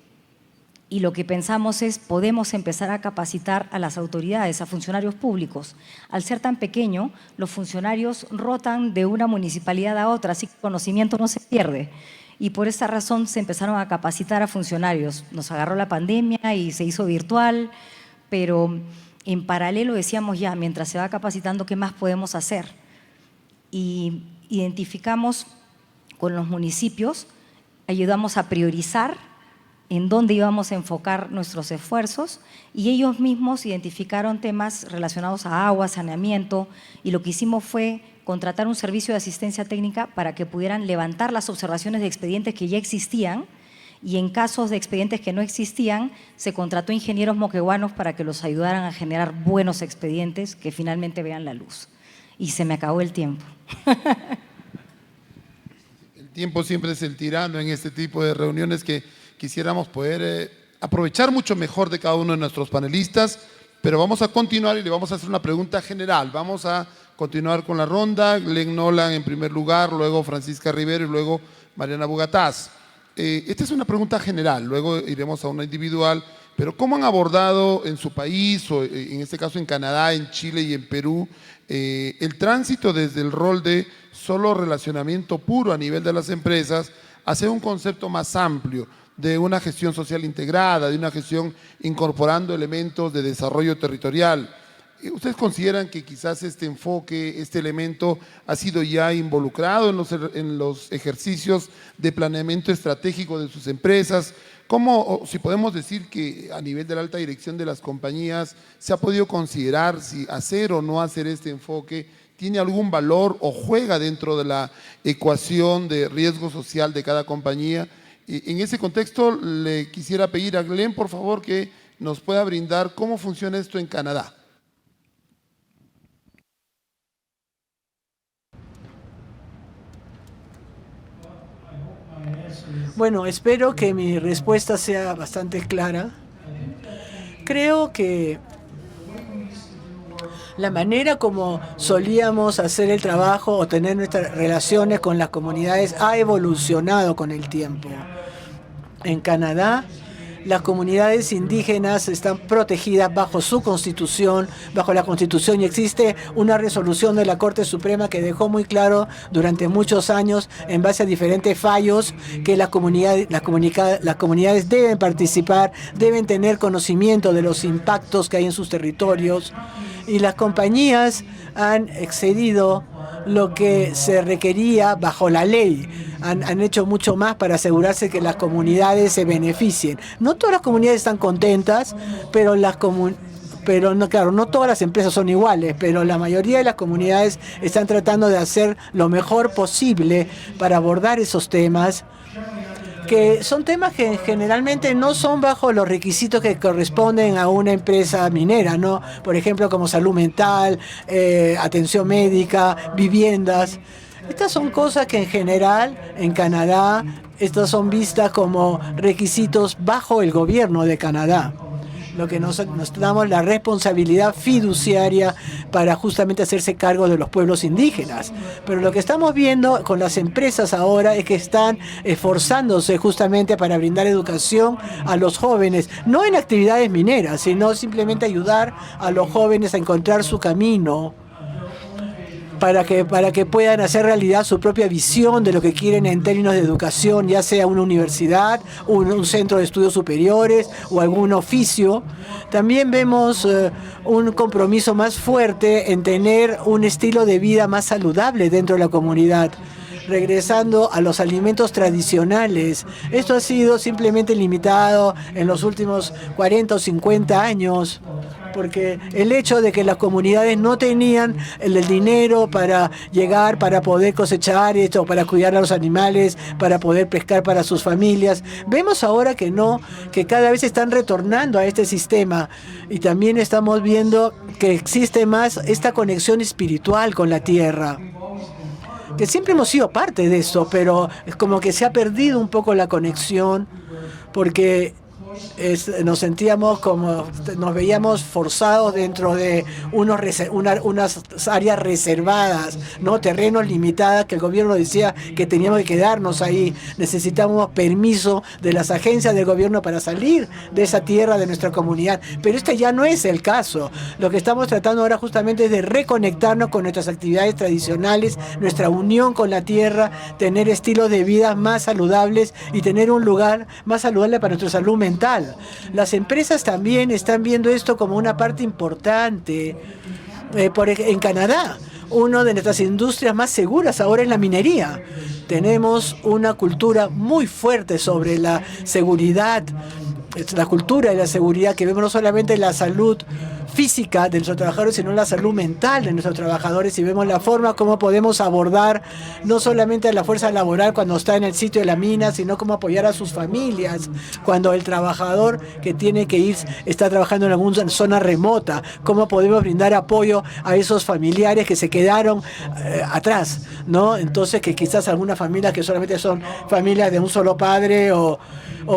y lo que pensamos es podemos empezar a capacitar a las autoridades, a funcionarios públicos. Al ser tan pequeño, los funcionarios rotan de una municipalidad a otra, así que el conocimiento no se pierde. Y por esa razón se empezaron a capacitar a funcionarios. Nos agarró la pandemia y se hizo virtual, pero en paralelo decíamos ya, mientras se va capacitando, ¿qué más podemos hacer? Y identificamos con los municipios, ayudamos a priorizar en dónde íbamos a enfocar nuestros esfuerzos y ellos mismos identificaron temas relacionados a agua, saneamiento y lo que hicimos fue contratar un servicio de asistencia técnica para que pudieran levantar las observaciones de expedientes que ya existían y en casos de expedientes que no existían se contrató ingenieros moqueguanos para que los ayudaran a generar buenos expedientes que finalmente vean la luz. Y se me acabó el tiempo. El tiempo siempre es el tirano en este tipo de reuniones que quisiéramos poder aprovechar mucho mejor de cada uno de nuestros panelistas, pero vamos a continuar y le vamos a hacer una pregunta general. Vamos a continuar con la ronda. Glenn Nolan en primer lugar, luego Francisca Rivero y luego Mariana Bugatás. Esta es una pregunta general, luego iremos a una individual Pero ¿cómo han abordado en su país, o en este caso en Canadá, en Chile y en Perú, el tránsito desde el rol de solo relacionamiento puro a nivel de las empresas hacia un concepto más amplio de una gestión social integrada, de una gestión incorporando elementos de desarrollo territorial? ¿Ustedes consideran que quizás este enfoque, este elemento ha sido ya involucrado en los ejercicios de planeamiento estratégico de sus empresas? ¿Cómo, o si podemos decir que a nivel de la alta dirección de las compañías se ha podido considerar si hacer o no hacer este enfoque tiene algún valor o juega dentro de la ecuación de riesgo social de cada compañía? Y en ese contexto le quisiera pedir a Glenn, por favor, que nos pueda brindar cómo funciona esto en Canadá. Bueno, espero que mi respuesta sea bastante clara. Creo que la manera como solíamos hacer el trabajo o tener nuestras relaciones con las comunidades ha evolucionado con el tiempo. En Canadá, las comunidades indígenas están protegidas bajo su constitución, bajo la constitución, y existe una resolución de la Corte Suprema que dejó muy claro durante muchos años, en base a diferentes fallos, que las comunidades deben participar, deben tener conocimiento de los impactos que hay en sus territorios, y las compañías han excedido lo que se requería bajo la ley. Han hecho mucho más para asegurarse que las comunidades se beneficien. No todas las comunidades están contentas, pero no todas las empresas son iguales, pero la mayoría de las comunidades están tratando de hacer lo mejor posible para abordar esos temas, que son temas que generalmente no son bajo los requisitos que corresponden a una empresa minera, ¿no? Por ejemplo, como salud mental, atención médica, viviendas. Estas son cosas que en general en Canadá, estas son vistas como requisitos bajo el gobierno de Canadá. Lo que nos damos la responsabilidad fiduciaria para justamente hacerse cargo de los pueblos indígenas. Pero lo que estamos viendo con las empresas ahora es que están esforzándose justamente para brindar educación a los jóvenes, no en actividades mineras, sino simplemente ayudar a los jóvenes a encontrar su camino, para que puedan hacer realidad su propia visión de lo que quieren en términos de educación, ya sea una universidad, un centro de estudios superiores o algún oficio. También vemos un compromiso más fuerte en tener un estilo de vida más saludable dentro de la comunidad, regresando a los alimentos tradicionales. Esto ha sido simplemente limitado en los últimos 40 o 50 años, porque el hecho de que las comunidades no tenían el dinero para llegar, para poder cosechar esto, para cuidar a los animales, para poder pescar para sus familias. Vemos ahora que no, que cada vez están retornando a este sistema, y también estamos viendo que existe más esta conexión espiritual con la tierra, que siempre hemos sido parte de eso, pero es como que se ha perdido un poco la conexión, porque nos sentíamos como, nos veíamos forzados dentro de unas áreas reservadas, ¿no? Terrenos limitados, que el gobierno decía que teníamos que quedarnos ahí. Necesitamos permiso de las agencias del gobierno para salir de esa tierra de nuestra comunidad. Pero este ya no es el caso. Lo que estamos tratando ahora justamente es de reconectarnos con nuestras actividades tradicionales, nuestra unión con la tierra, tener estilos de vida más saludables y tener un lugar más saludable para nuestra salud mental. Las empresas también están viendo esto como una parte importante. En Canadá, una de nuestras industrias más seguras ahora es la minería. Tenemos una cultura muy fuerte sobre la seguridad, la cultura de la seguridad, que vemos no solamente la salud física de nuestros trabajadores, sino la salud mental de nuestros trabajadores, y vemos la forma como podemos abordar no solamente a la fuerza laboral cuando está en el sitio de la mina, sino cómo apoyar a sus familias cuando el trabajador que tiene que ir está trabajando en alguna zona remota, cómo podemos brindar apoyo a esos familiares que se quedaron atrás, ¿no? Entonces, que quizás algunas familias que solamente son familias de un solo padre, o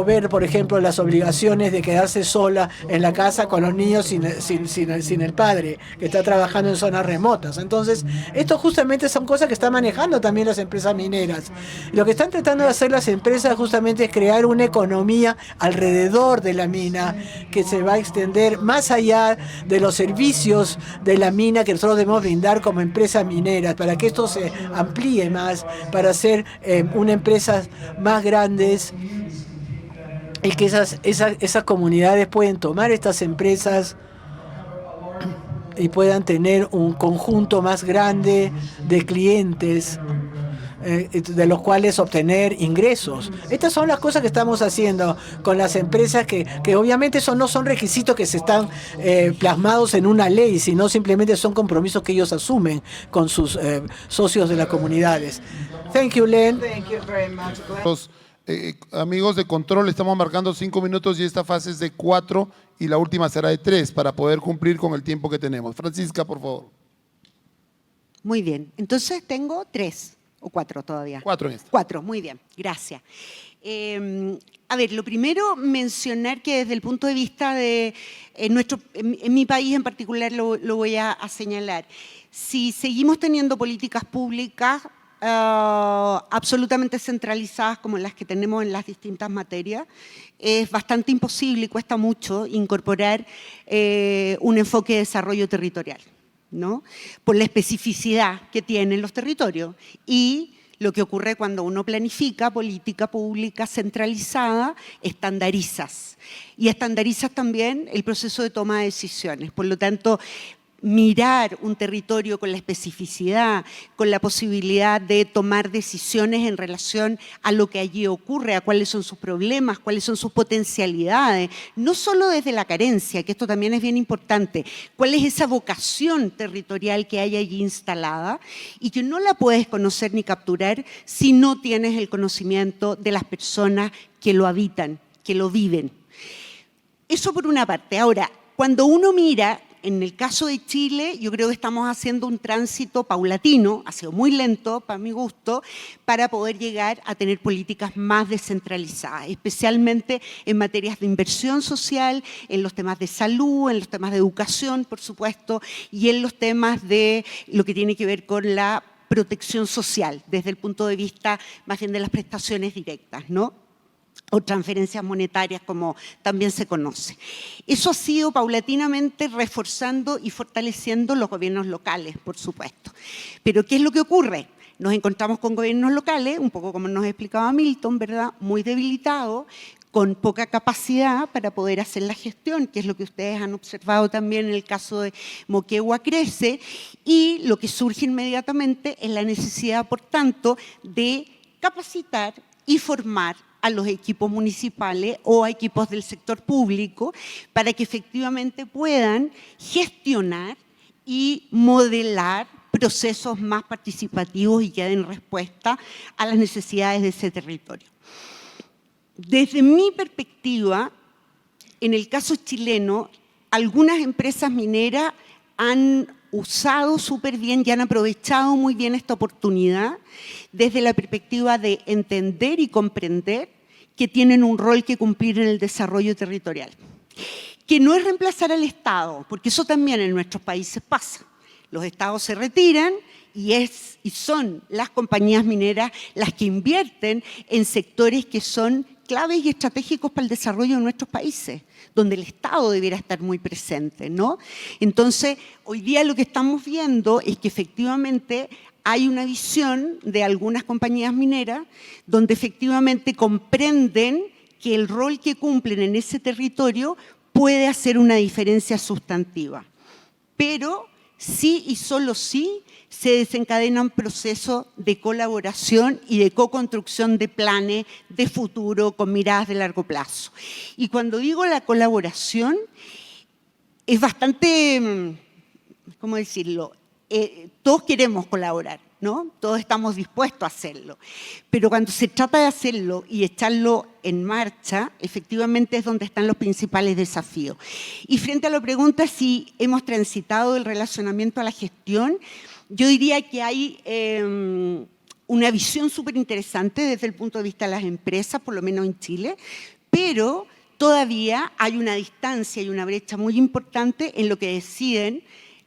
ver, por ejemplo, las obligaciones de quedarse sola en la casa con los niños sin sin el padre, que está trabajando en zonas remotas. Entonces, esto justamente son cosas que están manejando también las empresas mineras. Lo que están tratando de hacer las empresas justamente es crear una economía alrededor de la mina que se va a extender más allá de los servicios de la mina que nosotros debemos brindar como empresas mineras, para que esto se amplíe más, para hacer una empresas más grandes, y que esas comunidades pueden tomar estas empresas y puedan tener un conjunto más grande de clientes de los cuales obtener ingresos. Estas son las cosas que estamos haciendo con las empresas que obviamente no son requisitos que se están plasmados en una ley, sino simplemente son compromisos que ellos asumen con sus socios de las comunidades. Thank you, Len. Thank you very much, Glenn. Los amigos de control, estamos marcando 5 minutos y esta fase es de 4 y la última será de 3 para poder cumplir con el tiempo que tenemos. Francisca, por favor. Muy bien, entonces tengo 3 o 4 todavía. 4 en esta. 4, muy bien, gracias. A ver, lo primero, mencionar que desde el punto de vista de en mi país en particular lo voy a señalar. Si seguimos teniendo políticas públicas absolutamente centralizadas como las que tenemos en las distintas materias, es bastante imposible y cuesta mucho incorporar un enfoque de desarrollo territorial, ¿no? Por la especificidad que tienen los territorios y lo que ocurre cuando uno planifica política pública centralizada, estandarizas. Y estandarizas también el proceso de toma de decisiones. Por lo tanto, mirar un territorio con la especificidad, con la posibilidad de tomar decisiones en relación a lo que allí ocurre, a cuáles son sus problemas, cuáles son sus potencialidades, no solo desde la carencia, que esto también es bien importante, cuál es esa vocación territorial que hay allí instalada y que no la puedes conocer ni capturar si no tienes el conocimiento de las personas que lo habitan, que lo viven. Eso por una parte. Ahora, cuando uno mira, en el caso de Chile, yo creo que estamos haciendo un tránsito paulatino, ha sido muy lento para mi gusto, para poder llegar a tener políticas más descentralizadas, especialmente en materias de inversión social, en los temas de salud, en los temas de educación, por supuesto, y en los temas de lo que tiene que ver con la protección social, desde el punto de vista más bien de las prestaciones directas, ¿no? O transferencias monetarias, como también se conoce. Eso ha sido paulatinamente reforzando y fortaleciendo los gobiernos locales, por supuesto. Pero ¿qué es lo que ocurre? Nos encontramos con gobiernos locales, un poco como nos explicaba Milton, ¿verdad? Muy debilitados, con poca capacidad para poder hacer la gestión, que es lo que ustedes han observado también en el caso de Moquegua Crece, y lo que surge inmediatamente es la necesidad, por tanto, de capacitar y formar a los equipos municipales o a equipos del sector público para que efectivamente puedan gestionar y modelar procesos más participativos y que den respuesta a las necesidades de ese territorio. Desde mi perspectiva, en el caso chileno, algunas empresas mineras han usado súper bien y han aprovechado muy bien esta oportunidad desde la perspectiva de entender y comprender que tienen un rol que cumplir en el desarrollo territorial. Que no es reemplazar al Estado, porque eso también en nuestros países pasa. Los estados se retiran y son las compañías mineras las que invierten en sectores que son claves y estratégicos para el desarrollo de nuestros países, donde el Estado debiera estar muy presente, ¿no? Entonces, hoy día lo que estamos viendo es que efectivamente hay una visión de algunas compañías mineras donde efectivamente comprenden que el rol que cumplen en ese territorio puede hacer una diferencia sustantiva. Pero sí y solo sí se desencadenan procesos de colaboración y de co-construcción de planes de futuro con miradas de largo plazo. Y cuando digo la colaboración, es bastante, ¿cómo decirlo? Todos queremos colaborar, ¿no? Todos estamos dispuestos a hacerlo. Pero cuando se trata de hacerlo y echarlo en marcha, efectivamente es donde están los principales desafíos. Y frente a la pregunta si hemos transitado el relacionamiento a la gestión, yo diría que hay una visión súper interesante desde el punto de vista de las empresas, por lo menos en Chile, pero todavía hay una distancia y una brecha muy importante en lo que deciden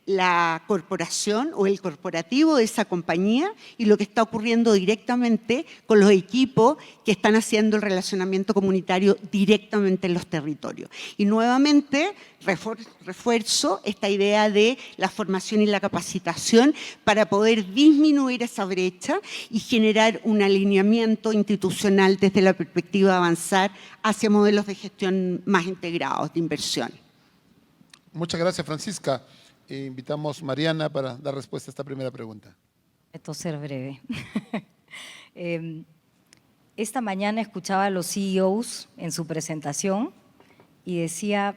la corporación o el corporativo de esa compañía y lo que está ocurriendo directamente con los equipos que están haciendo el relacionamiento comunitario directamente en los territorios. Y nuevamente refuerzo esta idea de la formación y la capacitación para poder disminuir esa brecha y generar un alineamiento institucional desde la perspectiva de avanzar hacia modelos de gestión más integrados de inversión. Muchas gracias, Francisca. Invitamos a Mariana para dar respuesta a esta primera pregunta. Prometo ser breve. Esta mañana escuchaba a los CEOs en su presentación y decía,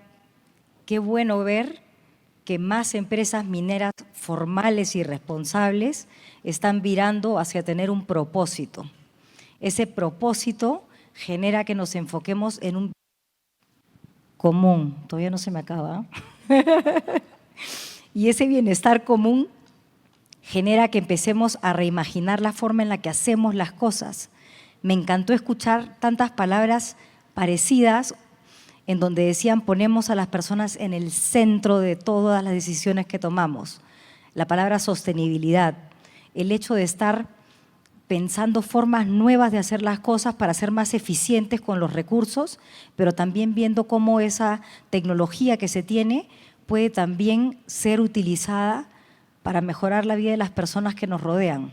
qué bueno ver que más empresas mineras formales y responsables están virando hacia tener un propósito. Ese propósito genera que nos enfoquemos en un común. Todavía no se me acaba. Y ese bienestar común genera que empecemos a reimaginar la forma en la que hacemos las cosas. Me encantó escuchar tantas palabras parecidas en donde decían ponemos a las personas en el centro de todas las decisiones que tomamos. La palabra sostenibilidad, el hecho de estar pensando formas nuevas de hacer las cosas para ser más eficientes con los recursos, pero también viendo cómo esa tecnología que se tiene puede también ser utilizada para mejorar la vida de las personas que nos rodean,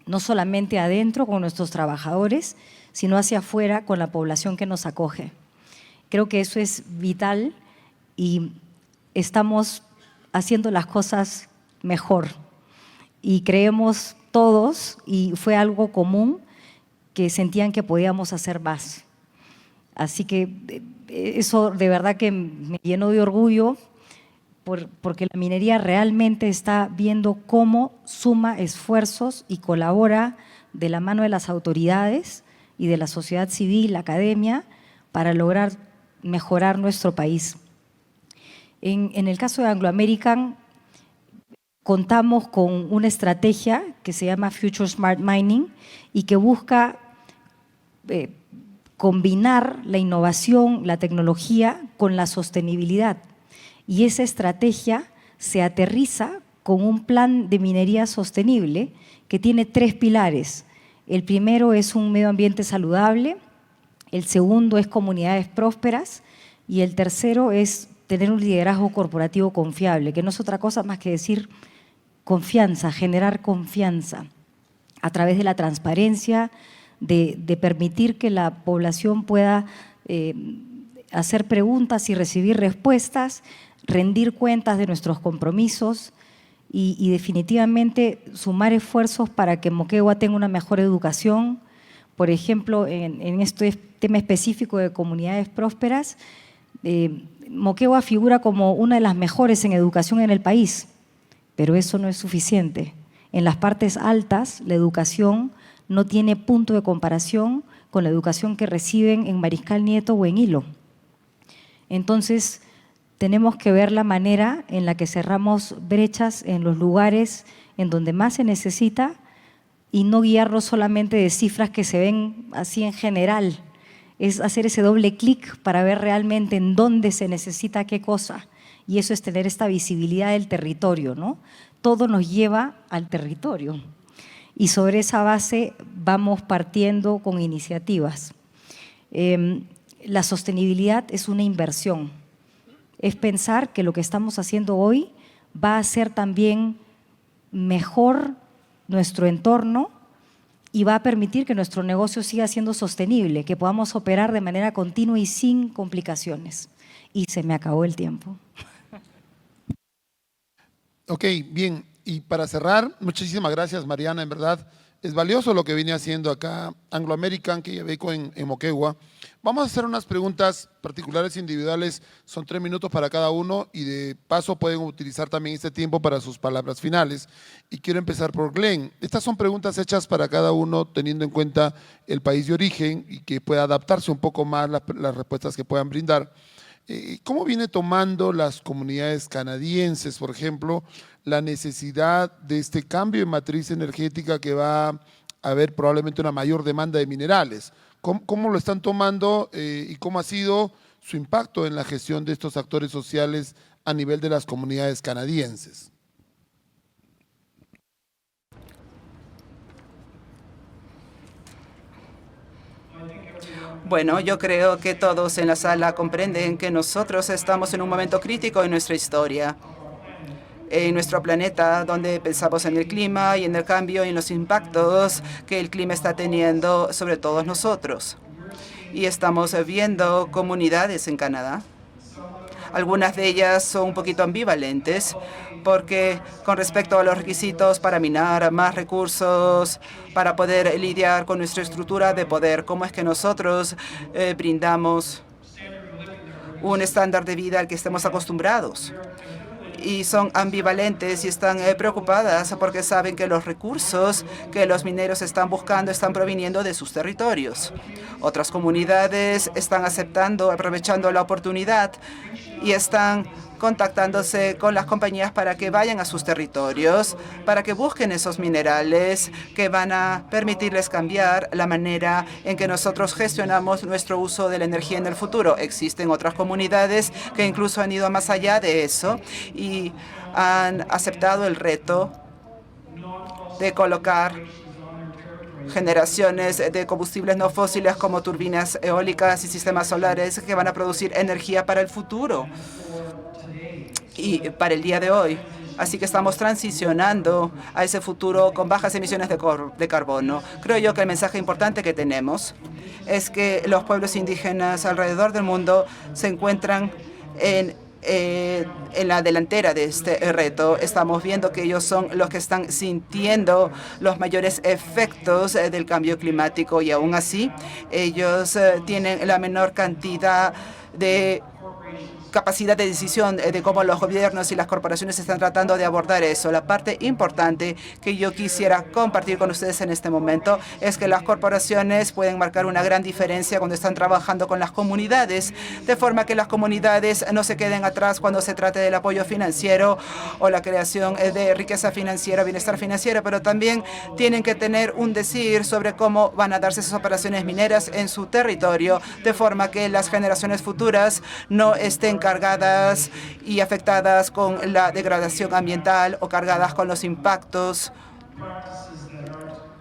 no solamente adentro con nuestros trabajadores, sino hacia afuera con la población que nos acoge. Creo que eso es vital y estamos haciendo las cosas mejor y creemos todos, y fue algo común, que sentían que podíamos hacer más. Así que eso de verdad que me llenó de orgullo, porque la minería realmente está viendo cómo suma esfuerzos y colabora de la mano de las autoridades y de la sociedad civil, la academia, para lograr mejorar nuestro país. En el caso de Anglo American, contamos con una estrategia que se llama Future Smart Mining y que busca combinar la innovación, la tecnología con la sostenibilidad. Y esa estrategia se aterriza con un plan de minería sostenible que tiene 3 pilares. El primero es un medio ambiente saludable, el segundo es comunidades prósperas y el tercero es tener un liderazgo corporativo confiable, que no es otra cosa más que decir confianza, generar confianza a través de la transparencia, de permitir que la población pueda hacer preguntas y recibir respuestas, rendir cuentas de nuestros compromisos y definitivamente sumar esfuerzos para que Moquegua tenga una mejor educación. Por ejemplo, en este tema específico de comunidades prósperas, Moquegua figura como una de las mejores en educación en el país, pero eso no es suficiente. En las partes altas, la educación no tiene punto de comparación con la educación que reciben en Mariscal Nieto o en Hilo. Entonces, tenemos que ver la manera en la que cerramos brechas en los lugares en donde más se necesita y no guiarnos solamente de cifras que se ven así en general. Es hacer ese doble clic para ver realmente en dónde se necesita qué cosa. Y eso es tener esta visibilidad del territorio, ¿no? Todo nos lleva al territorio. Y sobre esa base vamos partiendo con iniciativas. La sostenibilidad es una inversión. Es pensar que lo que estamos haciendo hoy va a hacer también mejor nuestro entorno y va a permitir que nuestro negocio siga siendo sostenible, que podamos operar de manera continua y sin complicaciones. Y se me acabó el tiempo. Ok, bien. Y para cerrar, muchísimas gracias, Mariana. En verdad, es valioso lo que viene haciendo acá Anglo American, que llevé en Moquegua. Vamos a hacer unas preguntas particulares individuales, son 3 minutos para cada uno y de paso pueden utilizar también este tiempo para sus palabras finales. Y quiero empezar por Glenn. Estas son preguntas hechas para cada uno teniendo en cuenta el país de origen y que pueda adaptarse un poco más las respuestas que puedan brindar. ¿Cómo viene tomando las comunidades canadienses, por ejemplo, la necesidad de este cambio de matriz energética que va a haber probablemente una mayor demanda de minerales? ¿Cómo lo están tomando y cómo ha sido su impacto en la gestión de estos actores sociales a nivel de las comunidades canadienses. Bueno, yo creo que todos en la sala comprenden que nosotros estamos en un momento crítico en nuestra historia, en nuestro planeta, donde pensamos en el clima y en el cambio y en los impactos que el clima está teniendo sobre todos nosotros. Y estamos viendo comunidades en Canadá. Algunas de ellas son un poquito ambivalentes porque con respecto a los requisitos para minar más recursos, para poder lidiar con nuestra estructura de poder, cómo es que nosotros brindamos un estándar de vida al que estemos acostumbrados. Y son ambivalentes y están preocupadas porque saben que los recursos que los mineros están buscando están proviniendo de sus territorios. Otras comunidades están aceptando, aprovechando la oportunidad y están contactándose con las compañías para que vayan a sus territorios, para que busquen esos minerales que van a permitirles cambiar la manera en que nosotros gestionamos nuestro uso de la energía en el futuro. Existen otras comunidades que incluso han ido más allá de eso y han aceptado el reto de colocar generaciones de combustibles no fósiles como turbinas eólicas y sistemas solares que van a producir energía para el futuro y para el día de hoy. Así que estamos transicionando a ese futuro con bajas emisiones de carbono. Creo yo que el mensaje importante que tenemos es que los pueblos indígenas alrededor del mundo se encuentran en la delantera de este reto. Estamos viendo que ellos son los que están sintiendo los mayores efectos del cambio climático y aún así ellos tienen la menor cantidad de capacidad de decisión de cómo los gobiernos y las corporaciones están tratando de abordar eso. La parte importante que yo quisiera compartir con ustedes en este momento es que las corporaciones pueden marcar una gran diferencia cuando están trabajando con las comunidades, de forma que las comunidades no se queden atrás cuando se trate del apoyo financiero o la creación de riqueza financiera, bienestar financiero, pero también tienen que tener un decir sobre cómo van a darse esas operaciones mineras en su territorio, de forma que las generaciones futuras no estén cargadas y afectadas con la degradación ambiental o cargadas con los impactos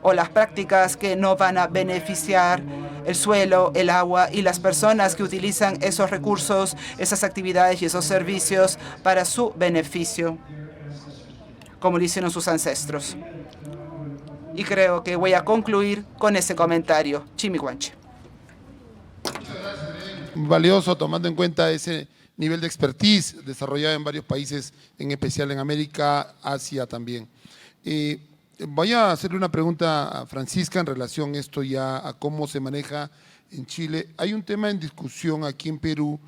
o las prácticas que no van a beneficiar el suelo, el agua y las personas que utilizan esos recursos, esas actividades y esos servicios para su beneficio, como lo hicieron sus ancestros. Y creo que voy a concluir con ese comentario. Chimihuanche. Valioso, tomando en cuenta ese nivel de expertise desarrollado en varios países, en especial en América, Asia también. Voy a hacerle una pregunta a Francisca en relación a esto ya, a cómo se maneja en Chile. Hay un tema en discusión aquí en Perú.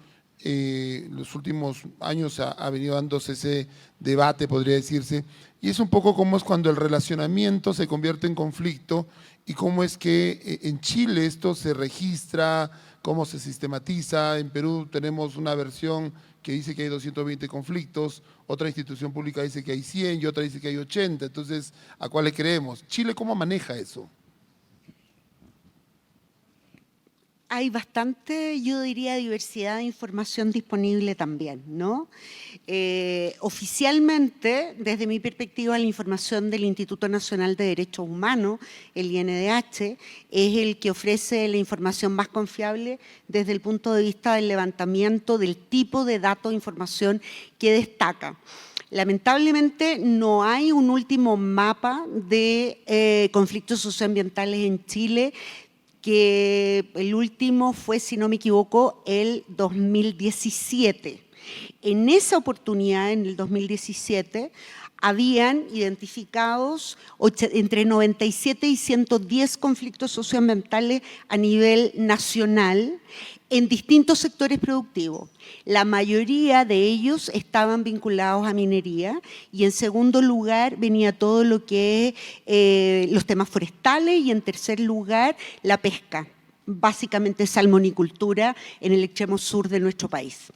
Los últimos años ha venido dándose ese debate, podría decirse, y es un poco cómo es cuando el relacionamiento se convierte en conflicto y cómo es que en Chile esto se registra, cómo se sistematiza. En Perú tenemos una versión que dice que hay 220 conflictos, otra institución pública dice que hay 100 y otra dice que hay 80. Entonces, ¿a cuál le creemos? ¿Chile cómo maneja eso? Hay bastante, yo diría, diversidad de información disponible también, ¿no? Oficialmente, desde mi perspectiva, la información del Instituto Nacional de Derechos Humanos, el INDH, es el que ofrece la información más confiable desde el punto de vista del levantamiento del tipo de datos e información que destaca. Lamentablemente no hay un último mapa de conflictos socioambientales en Chile, que el último fue, si no me equivoco, el 2017. En esa oportunidad, en el 2017, habían identificados entre 97 y 110 conflictos socioambientales a nivel nacional en distintos sectores productivos. La mayoría de ellos estaban vinculados a minería y en segundo lugar venía todo lo que es los temas forestales y en tercer lugar la pesca, básicamente salmonicultura en el extremo sur de nuestro país.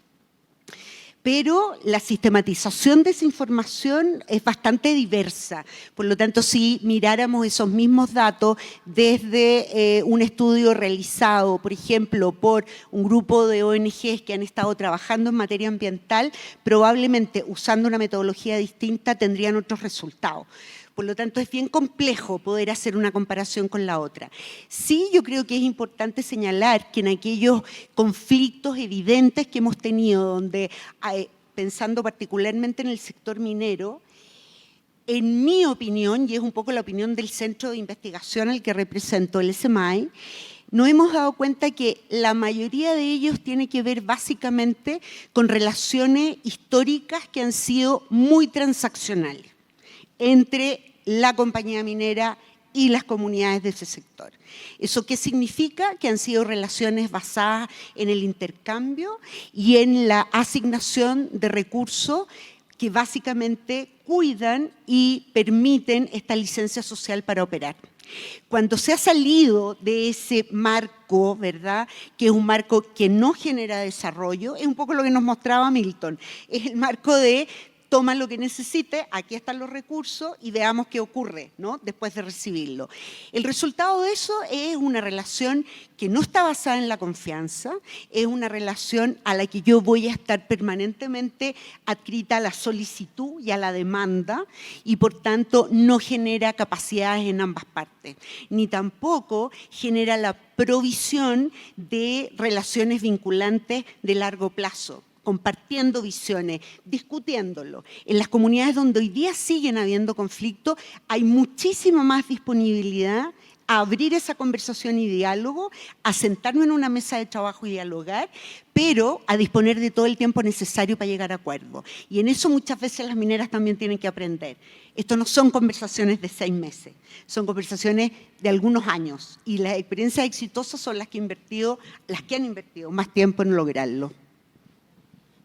pero la sistematización de esa información es bastante diversa. Por lo tanto, si miráramos esos mismos datos desde un estudio realizado, por ejemplo, por un grupo de ONGs que han estado trabajando en materia ambiental, probablemente usando una metodología distinta tendrían otros resultados. Por lo tanto, es bien complejo poder hacer una comparación con la otra. Sí, yo creo que es importante señalar que en aquellos conflictos evidentes que hemos tenido, donde, pensando particularmente en el sector minero, en mi opinión, y es un poco la opinión del centro de investigación al que represento, el SMI, nos hemos dado cuenta que la mayoría de ellos tiene que ver básicamente con relaciones históricas que han sido muy transaccionales entre la compañía minera y las comunidades de ese sector. ¿Eso qué significa? Que han sido relaciones basadas en el intercambio y en la asignación de recursos que básicamente cuidan y permiten esta licencia social para operar. Cuando se ha salido de ese marco, ¿verdad?, que es un marco que no genera desarrollo, es un poco lo que nos mostraba Milton, es el marco de toma lo que necesite, aquí están los recursos y veamos qué ocurre, ¿no?, después de recibirlo. El resultado de eso es una relación que no está basada en la confianza, es una relación a la que yo voy a estar permanentemente adscrita a la solicitud y a la demanda y por tanto no genera capacidades en ambas partes, ni tampoco genera la provisión de relaciones vinculantes de largo plazo, compartiendo visiones, discutiéndolo. En las comunidades donde hoy día siguen habiendo conflictos, hay muchísima más disponibilidad a abrir esa conversación y diálogo, a sentarnos en una mesa de trabajo y dialogar, pero a disponer de todo el tiempo necesario para llegar a acuerdos. Y en eso muchas veces las mineras también tienen que aprender. Esto no son conversaciones de 6 meses, son conversaciones de algunos años. Y las experiencias exitosas son las que han invertido más tiempo en lograrlo.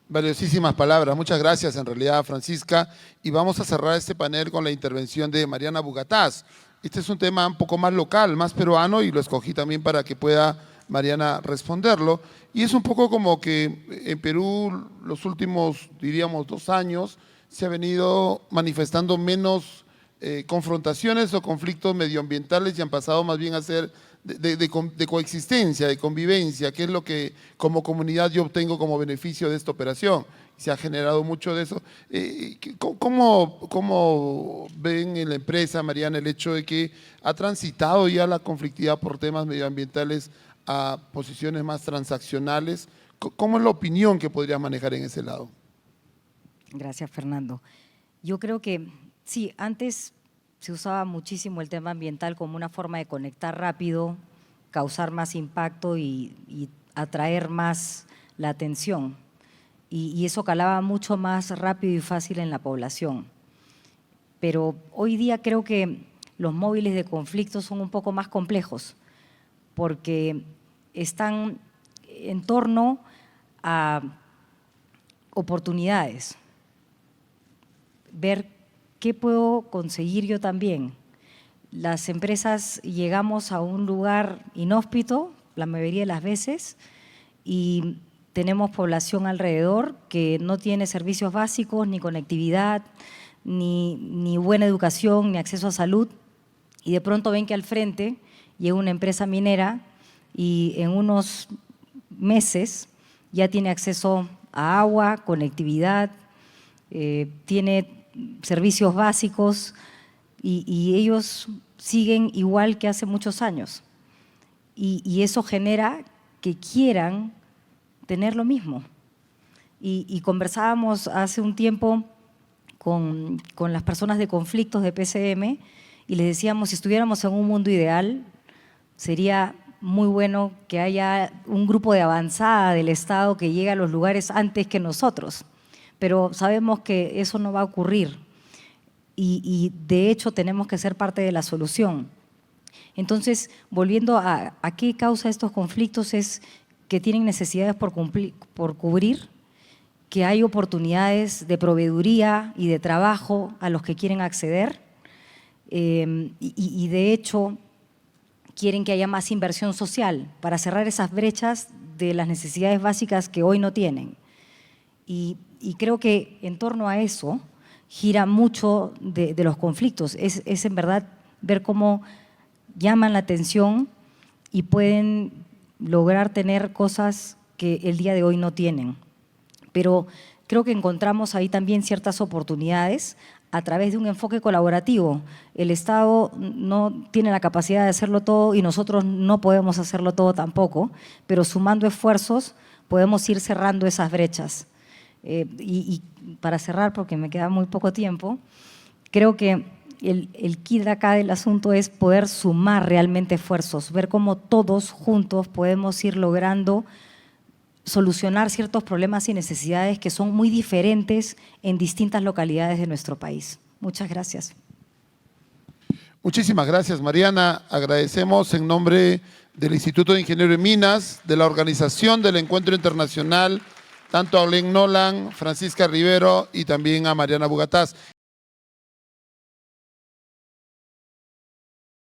Valiosísimas palabras, muchas gracias en realidad, Francisca. Y vamos a cerrar este panel con la intervención de Mariana Bugatás. Este es un tema un poco más local, más peruano, y lo escogí también para que pueda Mariana responderlo. Y es un poco como que en Perú los últimos, diríamos, 2 años, se ha venido manifestando menos confrontaciones o conflictos medioambientales y han pasado más bien a ser de coexistencia, de convivencia, que es lo que como comunidad yo obtengo como beneficio de esta operación. Se ha generado mucho de eso. ¿Cómo ven en la empresa, Mariana, el hecho de que ha transitado ya la conflictividad por temas medioambientales a posiciones más transaccionales? ¿Cómo es la opinión que podrías manejar en ese lado? Gracias, Fernando. Yo creo que sí, antes se usaba muchísimo el tema ambiental como una forma de conectar rápido, causar más impacto y atraer más la atención. Y eso calaba mucho más rápido y fácil en la población. Pero hoy día creo que los móviles de conflicto son un poco más complejos porque están en torno a oportunidades. Ver qué puedo conseguir yo también. Las empresas llegamos a un lugar inhóspito, la mayoría de las veces, y tenemos población alrededor que no tiene servicios básicos, ni conectividad, ni buena educación, ni acceso a salud, y de pronto ven que al frente llega una empresa minera y en unos meses ya tiene acceso a agua, conectividad, tiene servicios básicos y ellos siguen igual que hace muchos años. Y eso genera que quieran tener lo mismo. Y conversábamos hace un tiempo con las personas de conflictos de PCM y les decíamos, si estuviéramos en un mundo ideal, sería muy bueno que haya un grupo de avanzada del Estado que llegue a los lugares antes que nosotros. Pero sabemos que eso no va a ocurrir y de hecho tenemos que ser parte de la solución. Entonces, volviendo a qué causa estos conflictos, es que tienen necesidades por cubrir, que hay oportunidades de proveeduría y de trabajo a los que quieren acceder y de hecho quieren que haya más inversión social para cerrar esas brechas de las necesidades básicas que hoy no tienen. Y y creo que en torno a eso gira mucho de los conflictos. Es en verdad ver cómo llaman la atención y pueden lograr tener cosas que el día de hoy no tienen. Pero creo que encontramos ahí también ciertas oportunidades a través de un enfoque colaborativo. El Estado no tiene la capacidad de hacerlo todo y nosotros no podemos hacerlo todo tampoco, pero sumando esfuerzos podemos ir cerrando esas brechas. Y para cerrar, porque me queda muy poco tiempo, creo que el kit de acá del asunto es poder sumar realmente esfuerzos, ver cómo todos juntos podemos ir logrando solucionar ciertos problemas y necesidades que son muy diferentes en distintas localidades de nuestro país. Muchas gracias. Muchísimas gracias, Mariana. Agradecemos en nombre del Instituto de Ingeniero en Minas, de la organización del Encuentro Internacional, tanto a Glenn Nolan, Francisca Rivero y también a Mariana Bugatás.